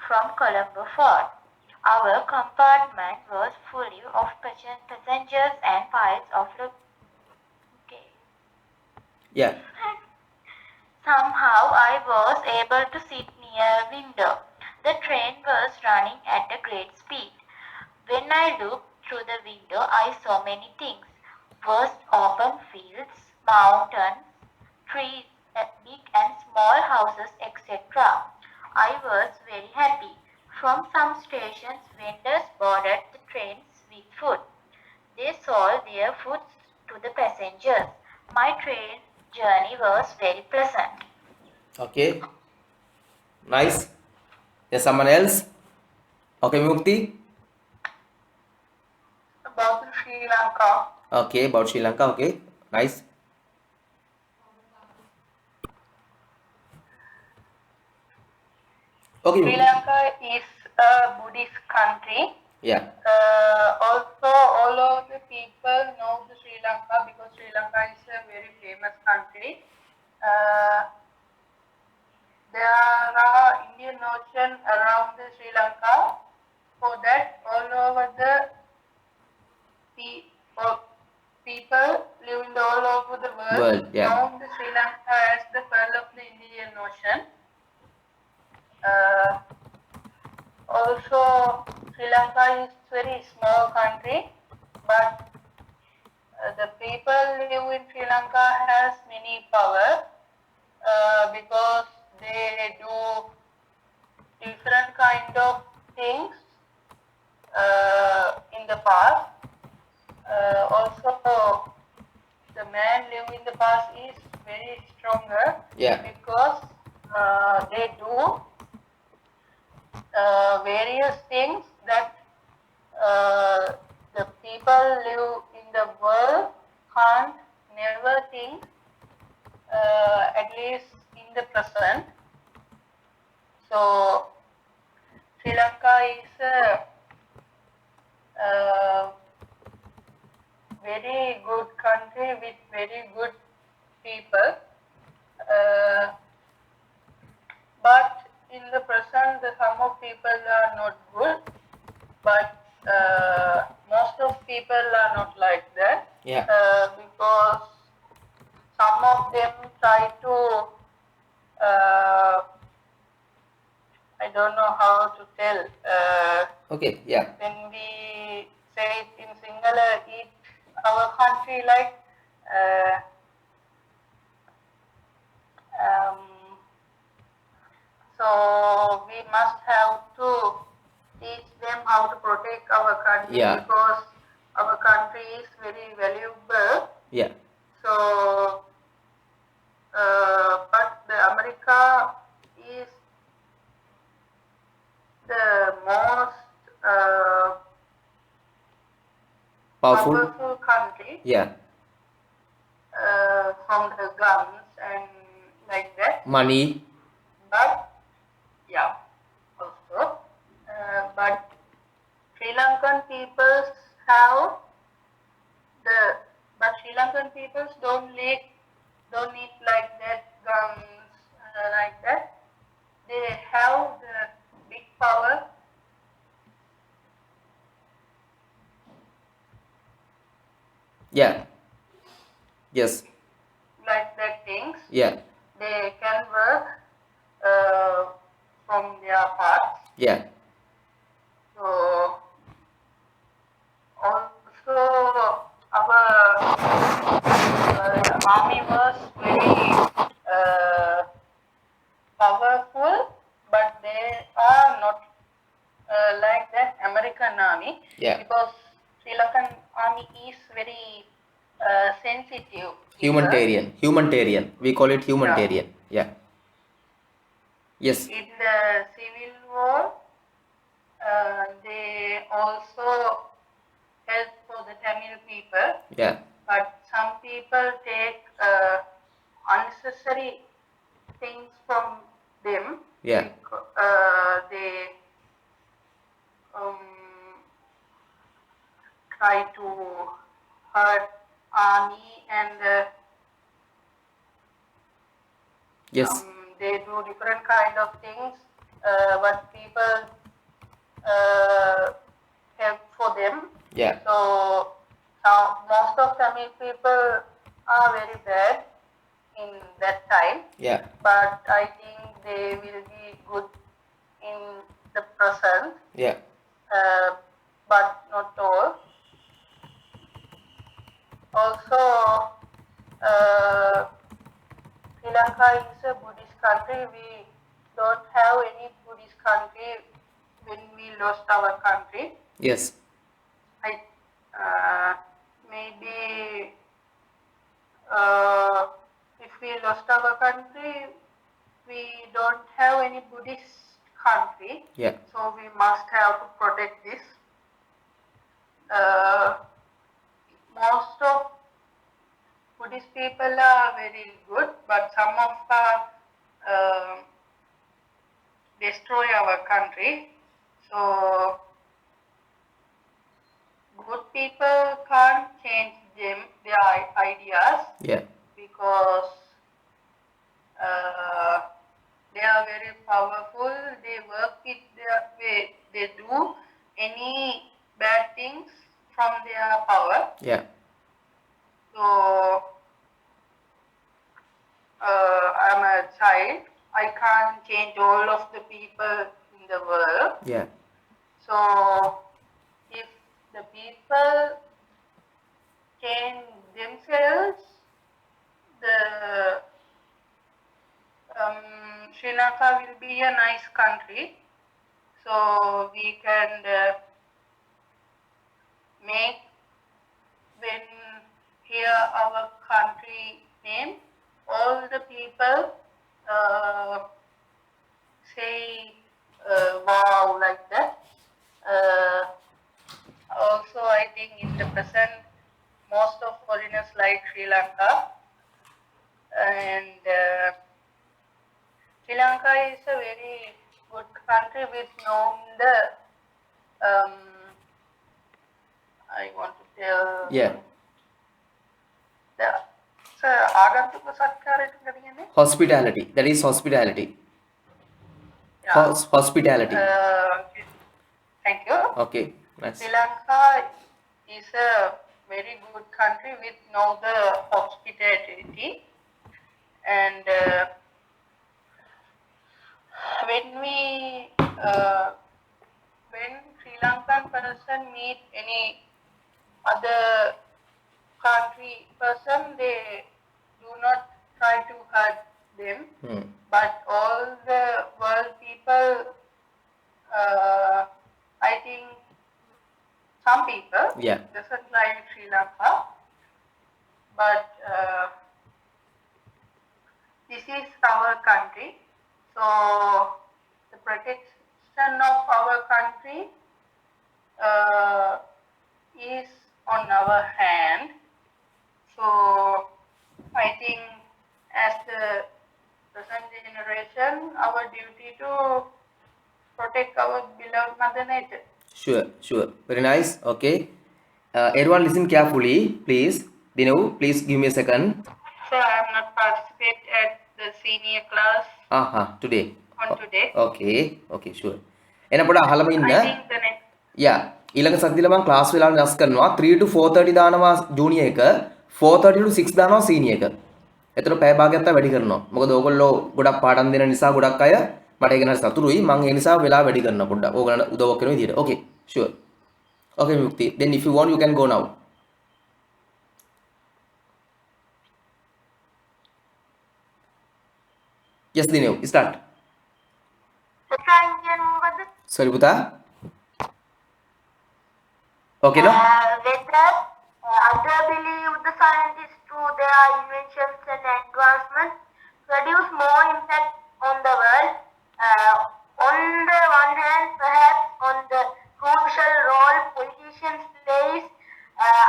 from Colombo Fort. Our compartment was full of passengers and piles of luggage. Yeah. Somehow I was able to sit near a window. The train was running at a great speed. When I looked through the window, I saw many things. Vast open fields, mountains, trees, big and small houses, etc. I was very happy. From some stations, vendors boarded the trains with food. They sold their food to the passengers. My train journey was very pleasant. Okay. Nice. Yes, someone else. Okay, Mukti. About Sri Lanka. Okay, about Sri Lanka. Okay. Nice. Okay, Sri Mukti. Lanka is a Buddhist country. Yeah. Also, all of the people know the Sri Lanka because Sri Lanka is a very famous country. There are Indian Ocean around the Sri Lanka. For that, all over the people living all over the world Yeah. know the Sri Lanka as the pearl of the Indian Ocean. Also, Sri Lanka is very small country, but the people live in Sri Lanka has many power because they do different kind of things in the past. Also, the man live in the past is very stronger Yeah. because they do various things that the people live in the world can't never think, at least in the present. So Sri Lanka is a very good country with very good people. But in the present, some of people are not good, but most of people are not like that. Yeah. Because some of them try to, I don't know how to tell. Okay. Yeah. When we say it in Sinhala, eat our country like. So we must have to teach them how to protect our country Yeah. because our country is very valuable. Yeah. So, but the America is the most Powerful. powerful country Yeah. from the guns and like that. Money. But yeah, also, but Sri Lankan peoples have but Sri Lankan peoples don't need like that guns like that. They have the big power. Yeah. Yes. Like that things. Yeah. They can work from their parts. Yeah. So also our army was very powerful, but they are not like that American army. Yeah. Because Sri Lankan army is very sensitive. Humanitarian. Humanitarian. We call it humanitarian. Yeah. Yes. In the civil war, they also help for the Tamil people. Yeah. But some people take unnecessary things from them. Yeah. They try to hurt army and Yes. they do different kind of things what people have for them. Yeah. So most of Tamil people are very bad in that time, Yeah. but I think they will be good in the present, Yeah. but not all. Also, Sri Lanka is a Buddhist country. We don't have any Buddhist country when we lost our country. Yes. Maybe if we lost our country, we don't have any Buddhist country. Yeah. So we must have to protect this. Most of Buddhist people are very good, but some of destroy our country. So good people can't change their ideas Yeah. because they are very powerful. They work with their way. They do any bad things from their power. Yeah. So I'm a child. I can't change all of the people in the world. Yeah. So if the people change themselves, the Sri Lanka will be a nice country. So we can make, when hear our country name, all the people say wow like that. Also, I think in the present, most of foreigners like Sri Lanka, and Sri Lanka is a very good country with known the I want to tell Yeah. the ආගන්තුක සත්කාරයට කියන්නේ Hospitality. That is hospitality. Yeah. Hospitality. Thank you. Okay. Nice. Sri Lanka is a very good country with know the hospitality, and when Sri Lankan person meet any other country person, they do not try to hurt them, but all the world people, I think some people Yeah. doesn't like Sri Lanka, but this is our country, so the protection of our country is on our hand. So I think as the present generation, our duty to protect our beloved Mother Nature. Sure. Sure. Very nice. Okay. Everyone listen carefully, please. Dinu, please give me a second. So I have not participated at the senior class Today. on today. Okay. Okay. Sure. එන පොඩ අහලම ඉන්න. I think the next. යා ඊළඟ සතියේදී මම class වෙලාව වෙනස් කරනවා 3 to 4:30 දානවා ජූනියර් එක 4:30 to 6 දානවා සීනියර් එක. එතකොට පැය භාගයක් තමයි වැඩි කරනවා. මොකද ඕගොල්ලෝ ගොඩක් පාඩම් දෙන නිසා ගොඩක් අය මට ඒක නෑ සතුටුයි. මම ඒ නිසා වෙලාව වැඩි කරනවා පොඩ්ඩක්. ඕගොල්ලන්ට උදව්වක් කරන විදියට. Okay. Sure. Okay Mukti. Then if you want you can go now. Yes Dinu, start. Sorry පුතා. Okay no? Whether other believe the scientists through their inventions and advancements produce more impact on the world. On the one hand, perhaps on the crucial role politicians plays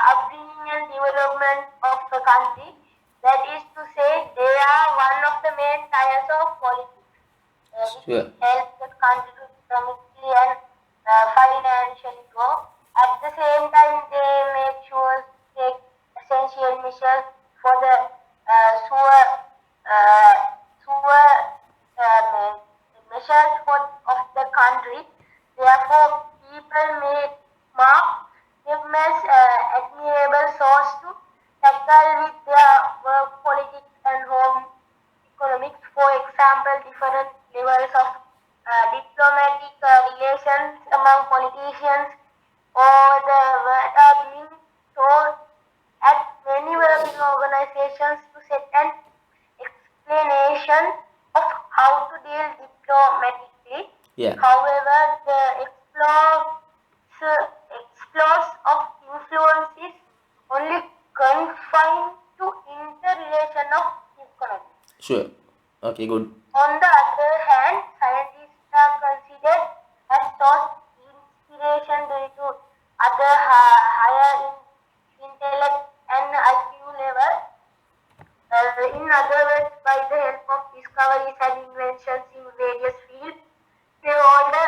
upbringing and development of the science of politics, which Sure. helps the country to economically and financially grow. At the same time, they make sure to take essential measures for the measures of the country. Therefore, people may mark them as admirable source to tackle with their work politics and home economics. For example, different levels of diplomatic relations among politicians or the world are being taught at many working organizations to set an explanation of how to deal diplomatically. Yeah. However, the exploits of influence is only confined to interrelation of economy. Sure. Okay, good. On the other hand, scientists are considered as source inspiration due to other higher intellect and IQ level. In other words, by the help of discoveries and inventions in various fields, they hold a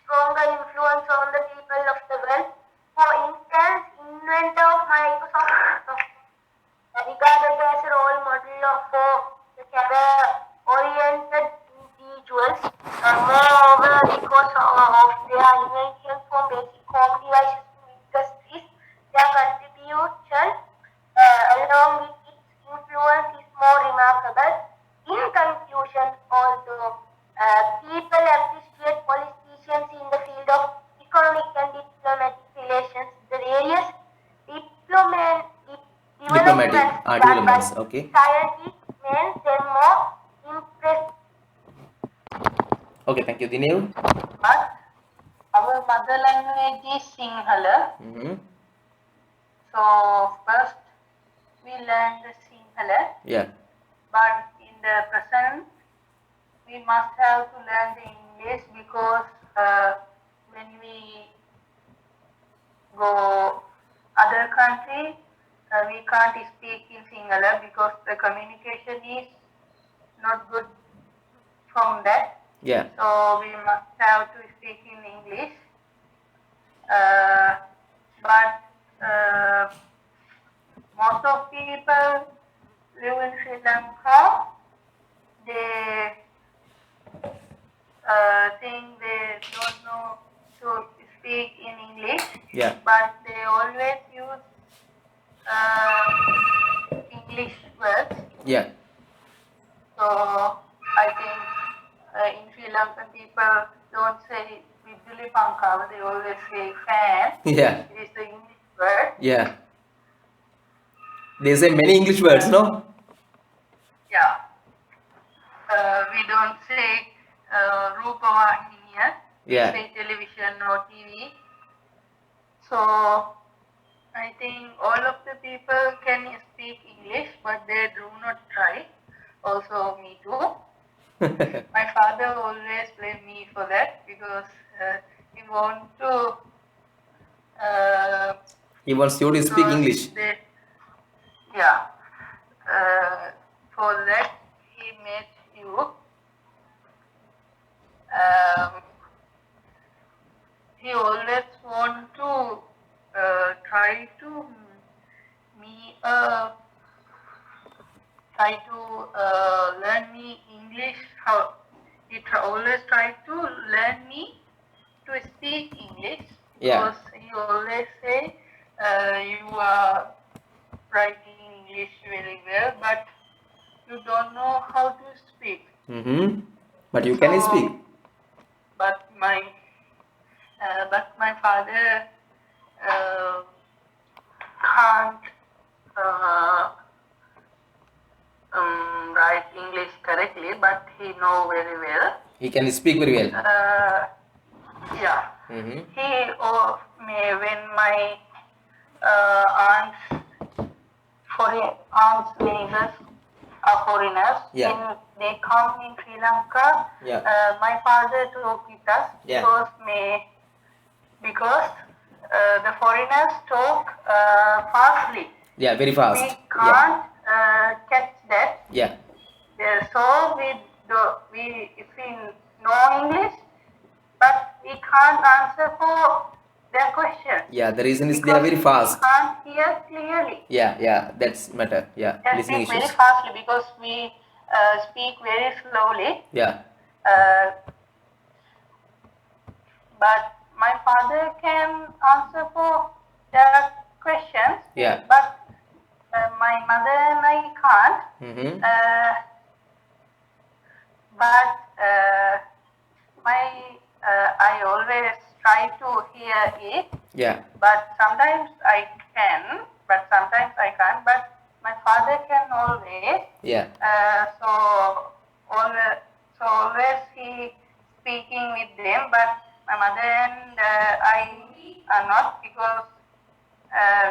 stronger influence on the people of the world. For instance, inventor of Microsoft regarded as a role model for the career-oriented individuals. Moreover, because of their inventions from basic home devices to industries, their contribution along with its influence is more remarkable. In conclusion, although people appreciate politicians in the field of economic and diplomatic relations, the various Diplomatic developments done by developments. Okay. scientists make them more impressive. Okay, thank you. Dinev. But our mother language is Sinhala. Mm-hmm. So first we learn the Sinhala, Yeah. but in the present we must have to learn the English because when we go other country, we can't speak in Sinhala because the communication is not good from that. Yeah. So we must have to speak in English. But most of people live in Sri Lanka. They think they don't know to speak in English, Yeah. but they always use English words. Yeah. So I think in Sri Lankan people don't say Viduli Pankava, they always say fan. Yeah. It is the English word. Yeah. They say many English words, no? Yeah. We don't say Rupavahiniya. Yeah. We say television or TV. So I think all of the people can speak English, but they do not try. Also me too. My father always blamed me for that because he want to He wants you to speak because English. yeah. For that he made you. He always want to try to learn me English. How he always try to learn me to speak English. Yeah. Because he always say you are writing English very well, but you don't know how to speak. Mm-hmm. But you can So, speak. But my father can't write English correctly, but he know very well. He can speak very well. Yeah. Mm-hmm. When my aunt's neighbors are foreigners, Yeah. when they come in Sri Lanka, Yeah. my father talk with us Yeah. because the foreigners talk fastly. Yeah, very fast. We can't catch that. Yeah. So if we know English, but we can't answer for their questions. Yeah, the reason is they are because very fast. We can't hear clearly. Yeah, that's matter. Yeah, They listening speak very issues. fastly because we speak very slowly. Yeah, But my father can answer for their questions. Yeah. But my mother and I can't. Mm-hmm. But I always try to hear it. Yeah, But sometimes I can, but sometimes I can't. But my father can always. yeah, So always he speaking with them, but my mother and I are not because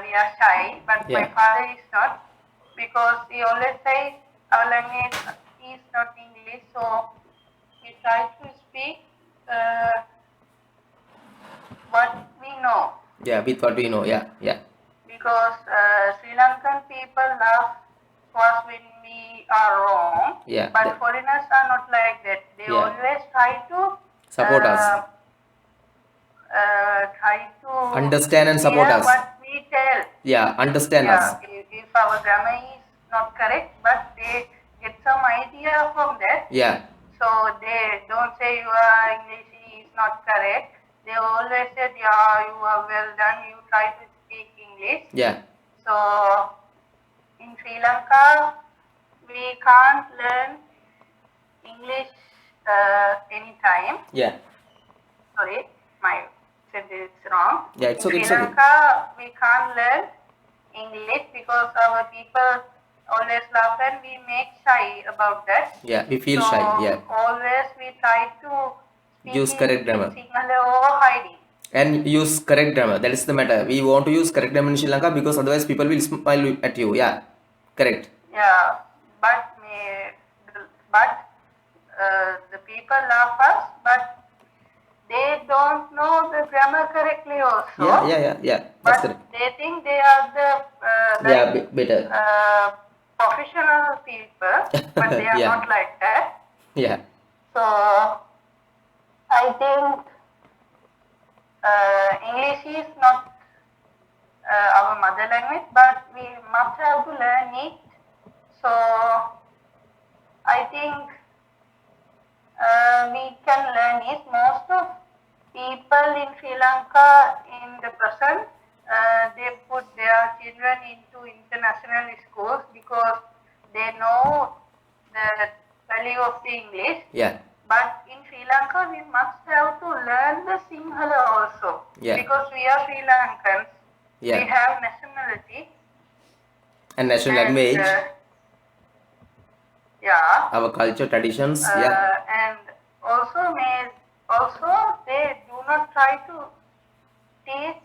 we are shy. But my Yeah. father is not because he always say our language is not English, so we try to speak what we know. yeah. With what we know. Yeah. Because Sri Lankan people love us when we are wrong. Yeah, But that- foreigners are not like that. They Yeah. always try to Support us. Try to Understand and support hear us. what we tell. Yeah, understand us. If our grammar is not correct, but they get some idea from that. Yeah, So they don't say your English is not correct. They always say, yeah, you are well done. You try to speak English. yeah, So in Sri Lanka, we can't learn English anytime. yeah. Sorry, my sentence is wrong. Yeah, it's in okay, Sri it's okay. Lanka, we can't learn English because our people always laugh and we make shy about that. Yeah, we feel So shy. Yeah, always we try to speak Use correct grammar. Sinhala or hiding. and use correct grammar. That is the matter. We want to use correct grammar in Sri Lanka because otherwise people will smile at you. Yeah, correct. Yeah, but the people laugh us, but they don't know the grammar correctly also. Yeah. That's But correct. they think they are the Yeah, better. professional people, but they are Yeah. not like that. Yeah, So I think English is not our mother language, but we must have to learn it. So I think we can learn it. Most of people in Sri Lanka in the present, they put their children into international schools because they know the value of the English. yeah, But in Sri Lanka, we must have to learn the Sinhala also. Yeah. Because we are Sri Lankans. Yeah. We have nationality. and national and, language, yeah. our culture, traditions. Yeah, And also they do not try to teach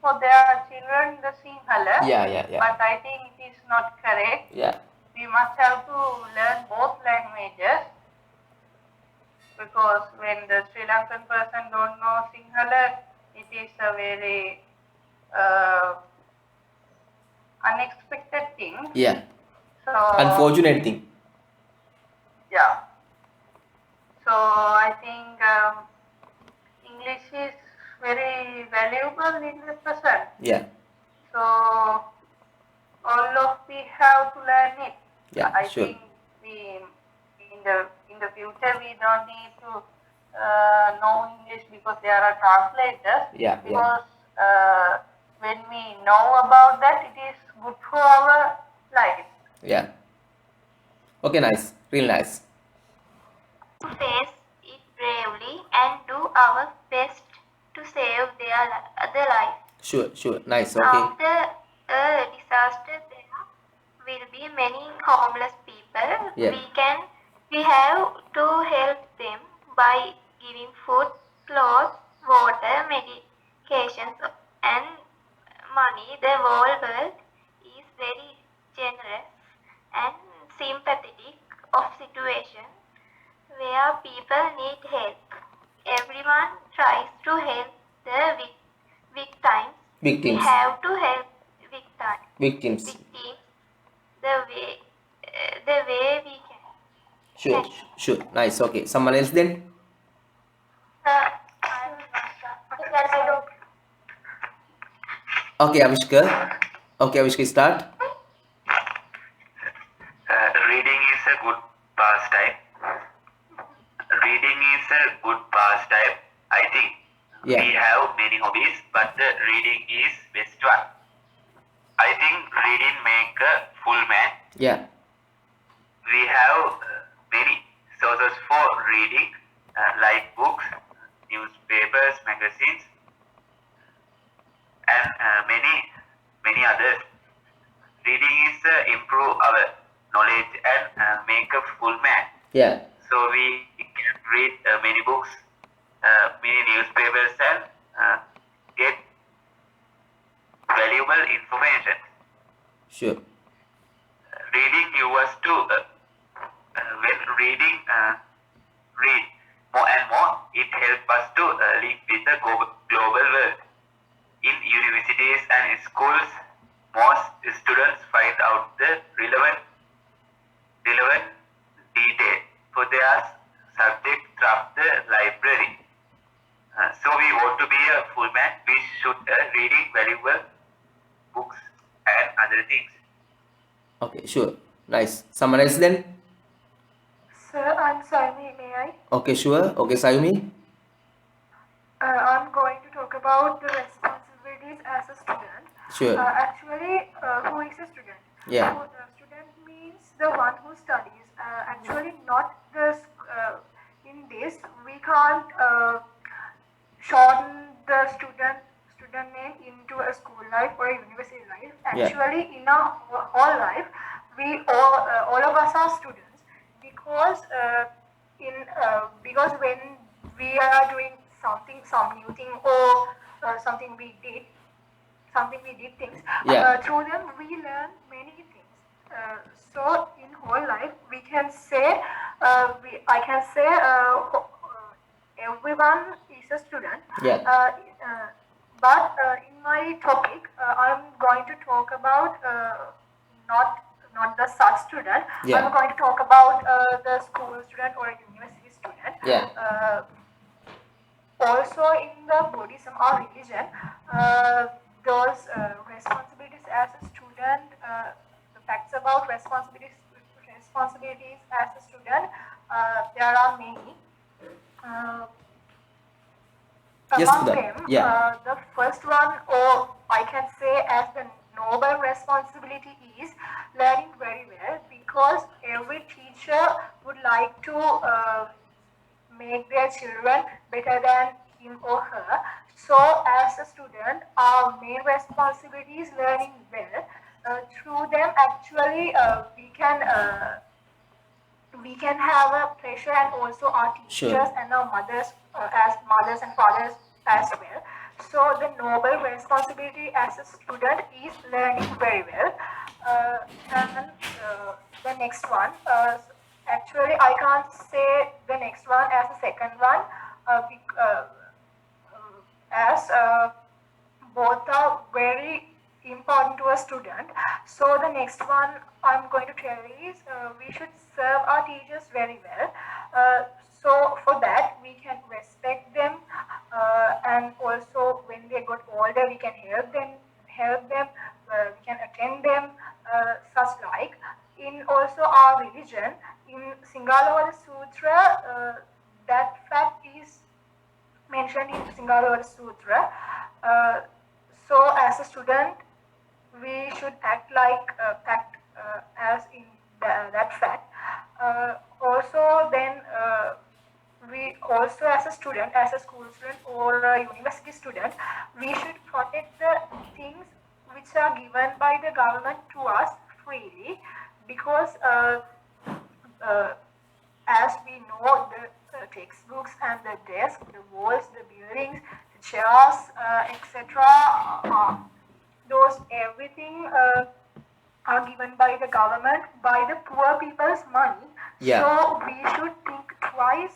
for their children the Sinhala. Yeah. But I think it is not correct. Yeah, We must have to learn both languages because when the Sri Lankan person don't know Sinhala, it is a very unexpected thing. yeah. So Unfortunate thing. yeah. So I think English is very valuable in the present. Yeah, So all of we have to learn it. Yeah, I sure. think we in the future we don't need to know English because there are translators. Yeah. Because when we know about that, it is good for our life. Yeah. Okay, nice. Real nice. Face it bravely and do our best to save their life. Sure. Nice. Okay. After a disaster, there will be many homeless people. Yeah. We have to help them by giving food, clothes, water, medications, and money. The whole world is very generous and sympathetic of situation where people need help. Everyone tries to help the victims. We Victims. have to help Victims. victims the way we can. Sure, sure. Nice. Okay. Someone else then? Yes, I do. Okay, Avishka. Okay, Avishka, start. Reading is a good pastime. Reading is a good pastime. I think Yeah. we have many hobbies, but the reading is best one. I think reading make a full man. Yeah. We have many sources for reading, like books, newspapers, magazines, and many others. Reading is improve our knowledge and make a full man. Yeah. So we can read many books, many newspapers, and get valuable information. Sure. Reading you us to when reading read more and more, it helps us to link with the global world. In universities and schools, most students find out the relevant detail for their subject from the library. So we want to be a full man. We should reading valuable books and other things. Okay, sure. Nice. Someone else then? Sir, I'm Saimi, may I? Okay, sure. Okay, Sayumi. I'm going to talk about the responsibilities as a student. Sure. Actually, who is a student? Yeah. Student means the one who studies. Actually, not the. In this, we can't shorten the student name into a school life or a university life. Yeah. Actually, in our whole life, we all of us are students because because when we are doing some new thing or something we did things, Yeah. through them we learn many things. So in whole life we can say I can say everyone is a student. Yeah. But in my topic, I'm going to talk about not the such student. Yeah. I'm going to talk about the school student or a university student. Yeah. Also in the Buddhism or religion, those responsibilities as a student, the facts about responsibilities as a student, there are many. Yes, Among Sudha. them, Yeah. the first one, or I can say as the noble responsibility, is learning very well, because every teacher would like to make their children better than him or her. So as a student, our main responsibility is learning well. Through them, actually, we can have a pleasure, and also our teachers Sure. and our mothers, as mothers and fathers as well. So the noble responsibility as a student is learning very well. And the next one, actually I can't say the next one as a second one, as both are very important to a student. So the next one I'm going to tell is we should serve our teachers very well. So for that we can respect them, and also when they got older we can help them, we can attend them, such like. In also our religion, in Singalavada Sutra, that fact is mentioned in Singalavada Sutra. So as a student, we should act like as in that fact. Also, then we also, as a student, as a school student or a university student, we should protect the things which are given by the government to us freely, because as we know, the textbooks and the desk, the walls, the buildings, the chairs, etc. Those everything are given by the government, by the poor people's money. Yeah. So we should think twice,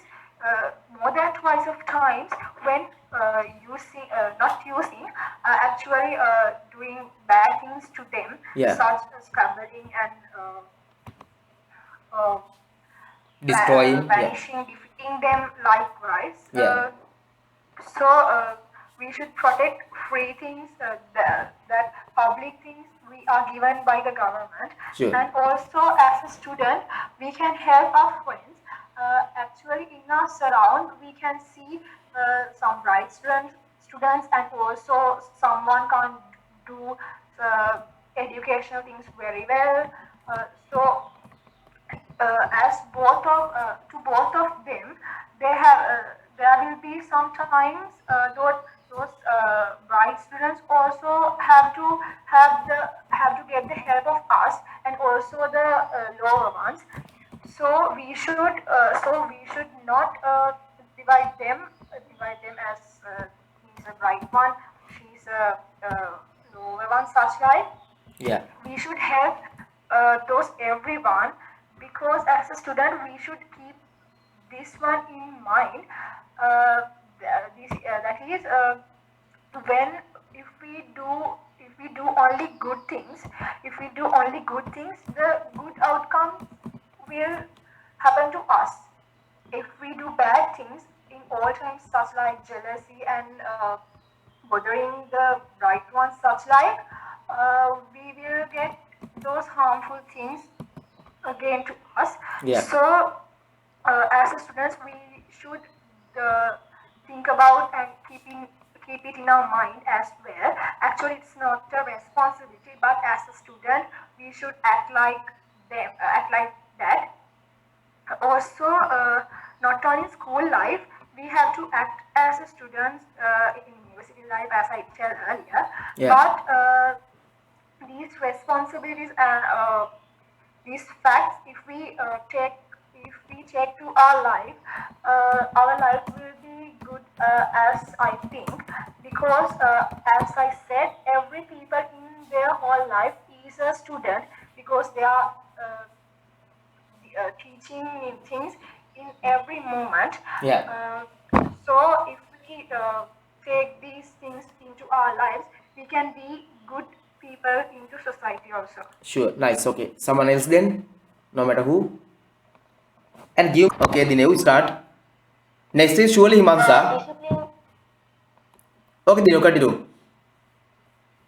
more than twice of times when actually doing bad things to them, Yeah. such as gambling and Destroying, yeah. vanishing, defeating them likewise. Yeah. So we should protect free things, that public things we are given by the government. Sure. And also as a student, we can help our friends. Actually, in our surround, we can see some bright students, and also someone can do educational things very well. So as both of them, there will be sometimes those bright students also have to get the help of us, and also the lower ones. So we should not divide them as he's a bright one, she's a lower one, such like. Yeah. We should help those everyone, because as a student we should keep this one in mind. That is, when if we do only good things, the good outcome will happen to us. If we do bad things in all times, such like jealousy and bothering the right ones, such like, we will get those harmful things again to us. Yeah. So as a students, we should think about and keep it in our mind as well. Actually, it's not a responsibility, but as a student, we should act like that. Also, not only school life, we have to act as a student in university life, as I tell earlier. Yeah. But these responsibilities and these facts, if we take to our life will be good, as I think, because as I said, every people in their whole life is a student, because they are teaching new things in every moment. Yeah. So if we take these things into our lives, we can be good people into society also. Sure. Nice. Okay. Someone else then? No matter who. And give. Okay, Dinesh, start. Next is surely Himansa. Discipline Okay, Dinesh, continue.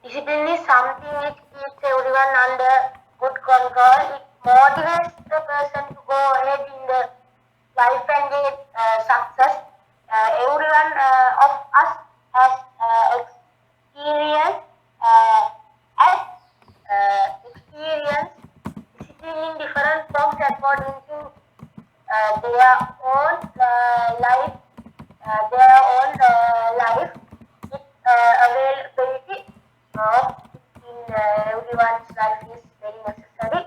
Discipline is something which keeps everyone under good control. It motivates the person to go ahead in the life and get success. Everyone of us has experience discipline in different forms according to their own life. Its availability in everyone's life is very necessary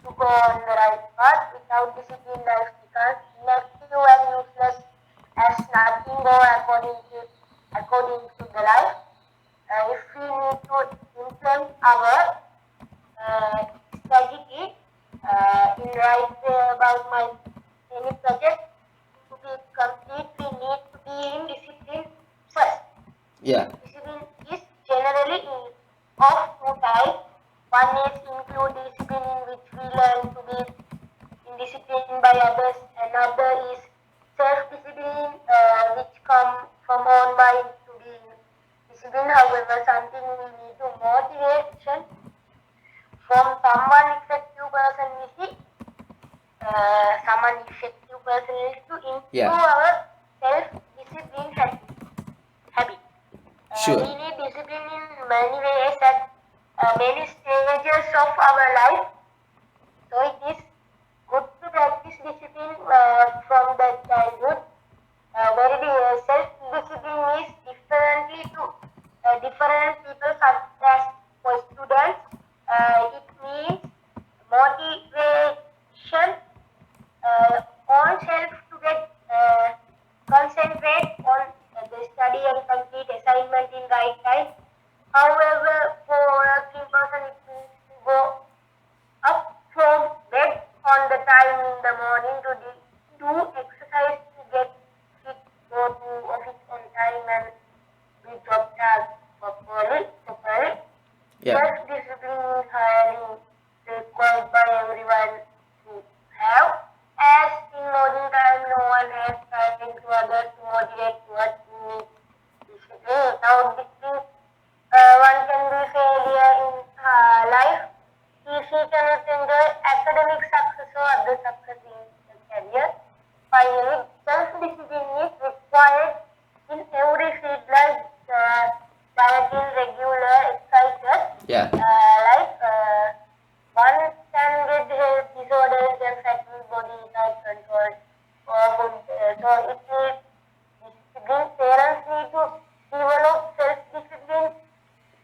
to go on the right path. Without discipline, life becomes inactive and useless, as nothing goes according to the life. If we need to implement our strategy in right way about any project to be complete, we need to be in discipline first. Yeah. Discipline is generally of two types. One is include discipline, in which we learn to be indisciplined by others. Another is self-discipline, which come from own mind to be disciplined. However, something we need to motivation from someone effective person we see. Someone effective person is to improve Yeah. our self-discipline habit. Sure. We need discipline in many ways at many stages of our life. So it is good to practice discipline from the childhood. Self-discipline is differently to different people, such as for students. It means motivation on self to get concentrate on the study and complete assignment in right time. However, for a working person, it means to go up from bed on the time in the morning to do exercise one has tried to others to motivate towards discipline. Now, discipline, one can be failure in life if he cannot enjoy academic success or other success in the career. Finally, self-discipline is required in every field like dieting, regular exercises. Yeah. One can get health disorders and fatigue, body type control, or food. So it needs discipline. Parents need to develop self-discipline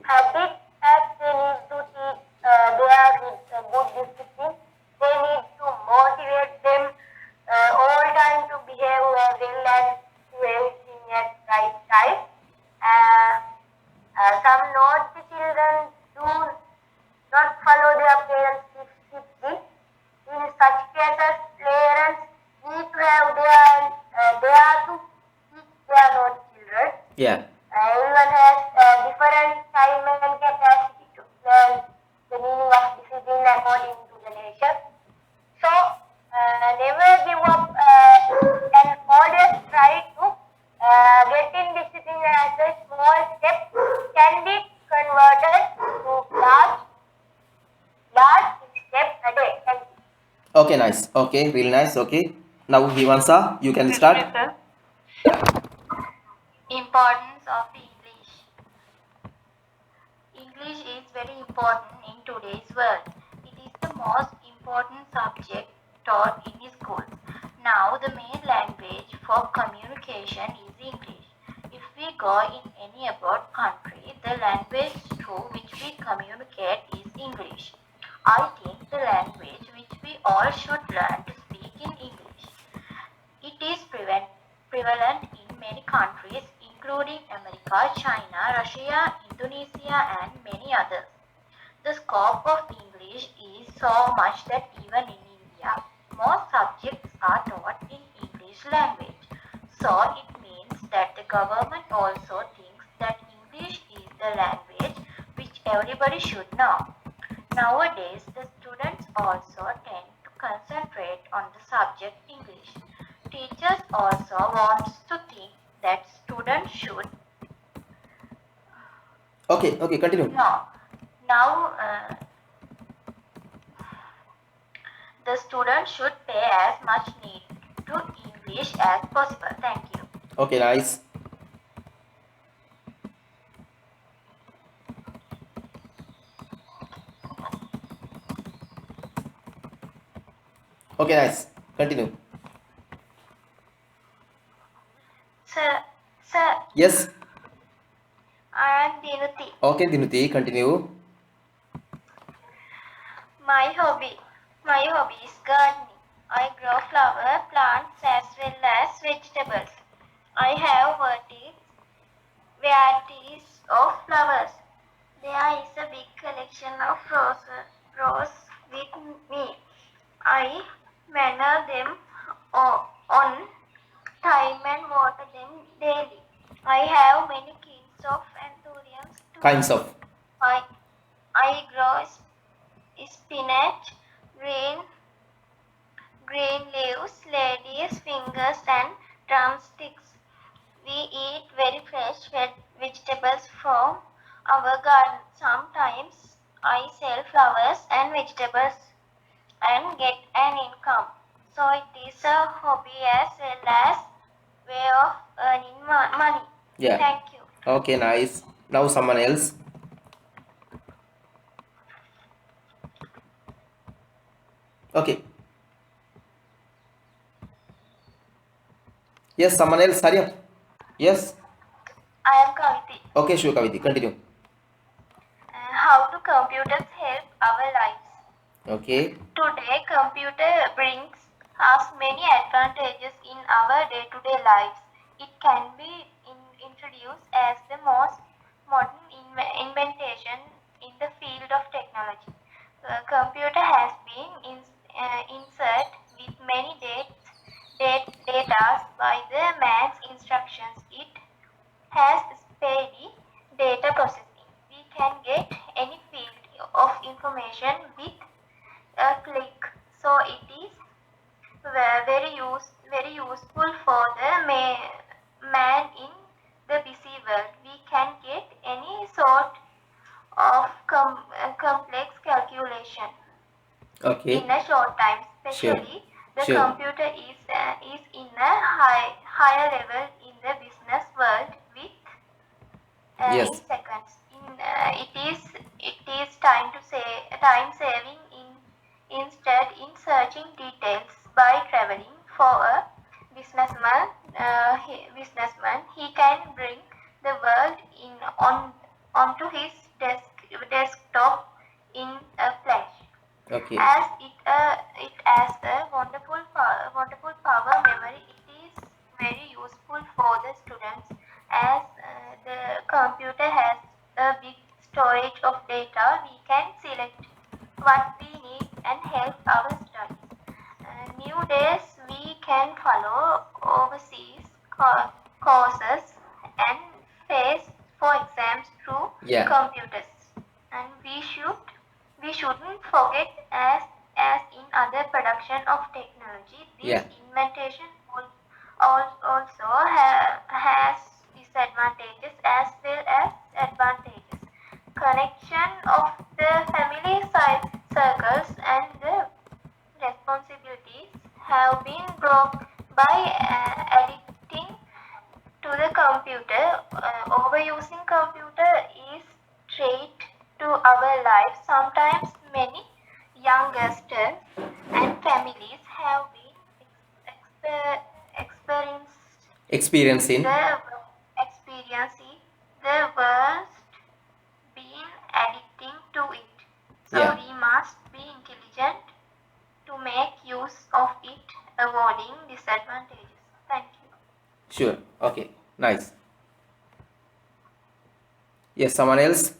habits as they need to teach their kids good discipline. They need to motivate them all time to behave well and do everything at right time. Some naughty children do not follow their parents' discipline. In such cases, parents need to have they are to teach their naughty children. Yeah. Everyone has different time and capacity to learn the meaning of discipline according to the nature. So, never give up and always try to get in discipline as a small step can be converted to large step a day. Thank you. Okay, nice. Okay, really nice. Okay. Now, Hivansa, you can start. Importance of English. English is very important in today's world. It is the most important subject taught in schools. Now the main language for communication is English. If we go in any abroad country, the language through which we communicate is English. I think the language which we all should learn to speak in English. It is prevalent in many countries including America, China, Russia, Indonesia and many others. The scope of English is so much that even in India, most subjects are taught in English language. So it means that the government also thinks that English is the language which everybody should know. Nowadays, the students also tend to concentrate on the subject English. Teachers also want to think that students should Okay, continue. Now, the student should pay as much need to English as possible. Thank you. Okay, nice. Okay, nice. Continue. Sir, Yes. I am Dinuti. Okay, Dinuti, continue. My hobby is gardening. I grow flower plants as well as vegetables. I have varieties of flowers. There is a big collection of roses with me. I manure them on time and water them daily. I have many kinds of anthuriums too. Kinds of. I grow spinach, green leaves, ladies' fingers and drumsticks. We eat very fresh vegetables from our garden. Sometimes I sell flowers and vegetables and get an income. So it is a hobby as well as way of earning money. Yeah. Thank you. Okay, nice. Now someone else. Okay. Yes, someone else. Hurry up. Yes. I am Kaviti. Okay, sure, Kaviti. Continue. How do computers help our lives? Okay. Today, computer brings us many advantages in our day-to-day lives. It can be introduced as the most modern invention in the field of technology. Computer has been insert with many data by the man's instructions. It has speedy data processing. We can get any field of information with a click. So it is very very useful for the man in the busy world. We can get any sort of complex calculation Okay. in a short time. Sure. Especially the Sure. computer is in a higher level in the business world with Yes. in seconds. It is time saving instead in searching details by traveling for a businessman. He can bring the world onto his desktop in a flash. Okay. As it has a wonderful power memory, it is very useful for the students as the computer has a big storage of data. We can select what we need and help our studies. Nowadays, we can follow overseas courses and face for exams through Yeah. computers. And we shouldn't forget as in other production of technology, this Yeah. inventation also has disadvantages as well as advantages. Connection of the family circles and the responsibilities have been broken by addicting to the computer. Overusing computer is trait to our life. Sometimes many youngsters and families have been Experiencing. experiencing the worst being addicting to it. So Yeah. we must be intelligent to make use of it, avoiding disadvantages. Thank you. Sure. Okay. Nice. Yes. Someone else.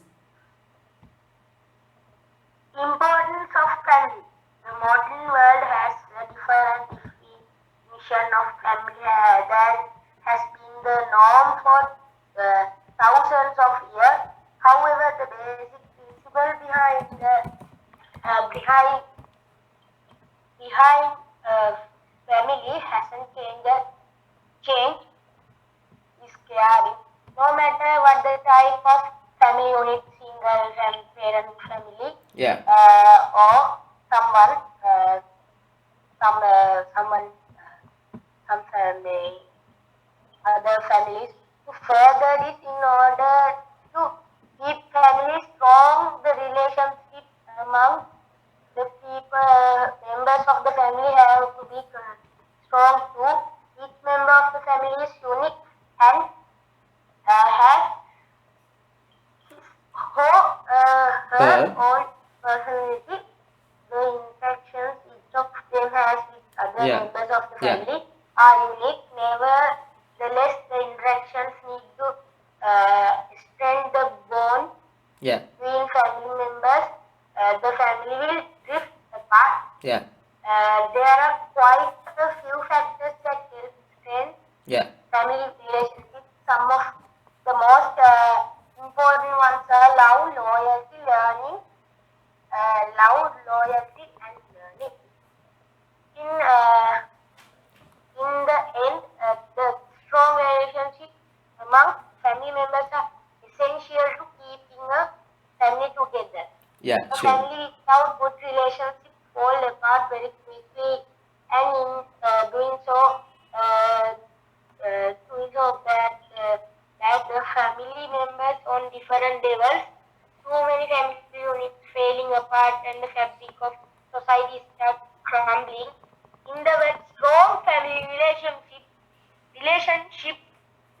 Importance of family. The modern world has a different definition of family that has been the norm for thousands of years. However, the basic principle behind family hasn't changed. Is caring. No matter what the type of family unit, single parent family, Yeah. or someone, some family, other families. To further this, in order to keep family strong, the relationship among the members of the family have to be strong too. Each member of the family is unique and has her own personality. The interactions each of them has with other Yeah. members of the Yeah. family are unique. Nevertheless, the interactions need to strengthen the bond Yeah. between family members. The family will drift apart. Yeah. There are quite a few factors that help strengthen Yeah. family relationships. Some of the most important ones are love, loyalty, learning. Loyalty, and learning. In the end, the strong relationship among family members are essential to keeping a family together. Yeah. A Sure. family without good relationship fall apart very quickly, and in doing so that the family members on different levels, too many family units failing apart, and the fabric of society start crumbling. In the word, strong family relationship,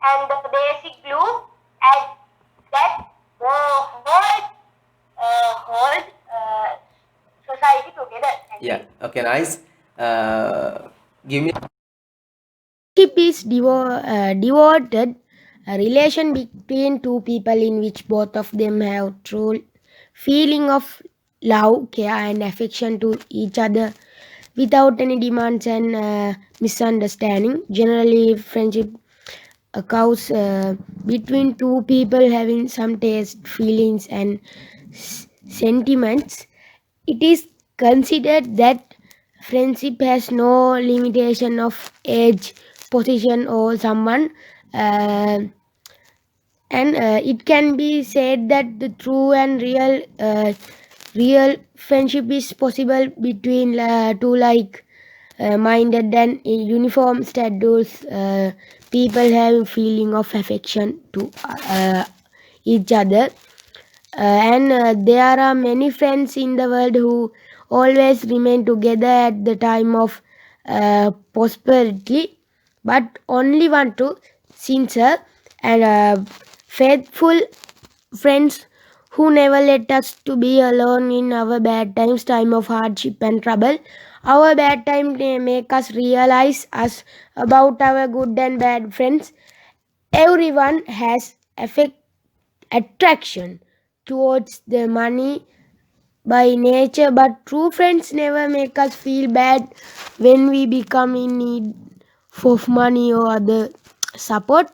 and the basic glue, and that the whole society together. Yeah. Okay. Nice. Give me. Friendship is devoted a relation between two people in which both of them have true feeling of love, care, and affection to each other without any demands and misunderstanding. Generally, friendship occurs between two people having some taste, feelings, and sentiments. It is considered that friendship has no limitation of age, position, or someone. And it can be said that the true and real friendship is possible between two like minded and uniform status people have feeling of affection to each other. And there are many friends in the world who always remain together at the time of prosperity, but only want to sincere and faithful friends who never let us to be alone in our bad times, time of hardship and trouble. Our bad time they make us realize us about our good and bad friends. Everyone has attraction towards the money by nature, but true friends never make us feel bad when we become in need of money or other support.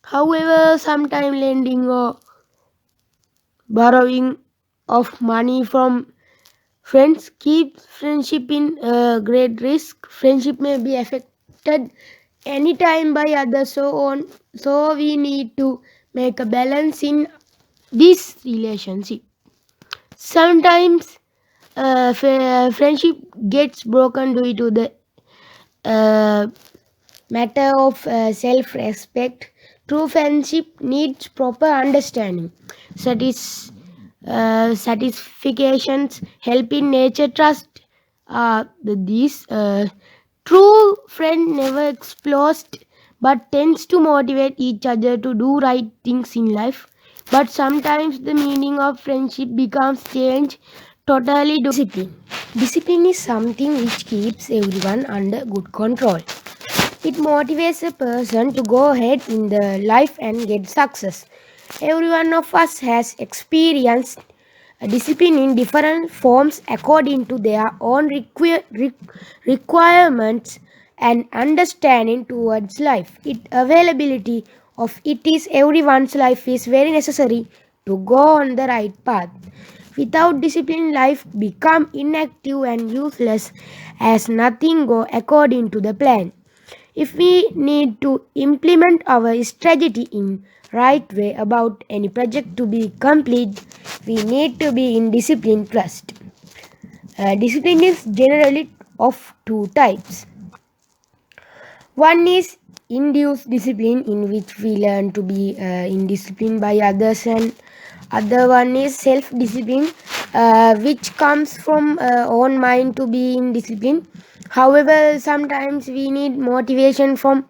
However, sometimes lending or borrowing of money from friends keeps friendship in great risk. Friendship may be affected anytime by others, so on. So we need to make a balance in this relationship. Sometimes friendship gets broken due to the matter of self-respect. True friendship needs proper understanding, satisfactions, help in nature, trust. These true friend never exploits but tends to motivate each other to do right things in life. But sometimes the meaning of friendship becomes changed totally to discipline. Discipline is something which keeps everyone under good control. It motivates a person to go ahead in the life and get success. Every one of us has experienced discipline in different forms according to their own requirements and understanding towards life. Availability of it is everyone's life is very necessary to go on the right path. Without discipline, life become inactive and useless as nothing go according to the plan. If we need to implement our strategy in right way about any project to be complete, we need to be in discipline first. Discipline is generally of two types. One is induced discipline, in which we learn to be in discipline by others, and other one is self-discipline, which comes from own mind to be in discipline. However, sometimes we need motivation from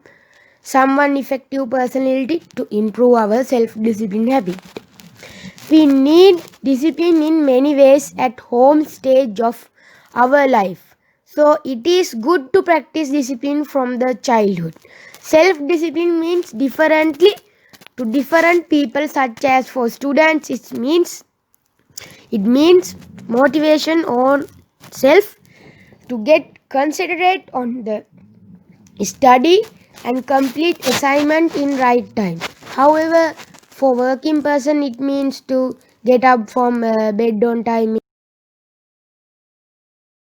someone effective personality to improve our self-discipline habit. We need discipline in many ways at home stage of our life. So it is good to practice discipline from the childhood. Self-discipline means differently to different people, such as for students it means motivation on self to get concentrate on the study and complete assignment in right time. However, for working person it means to get up from bed on time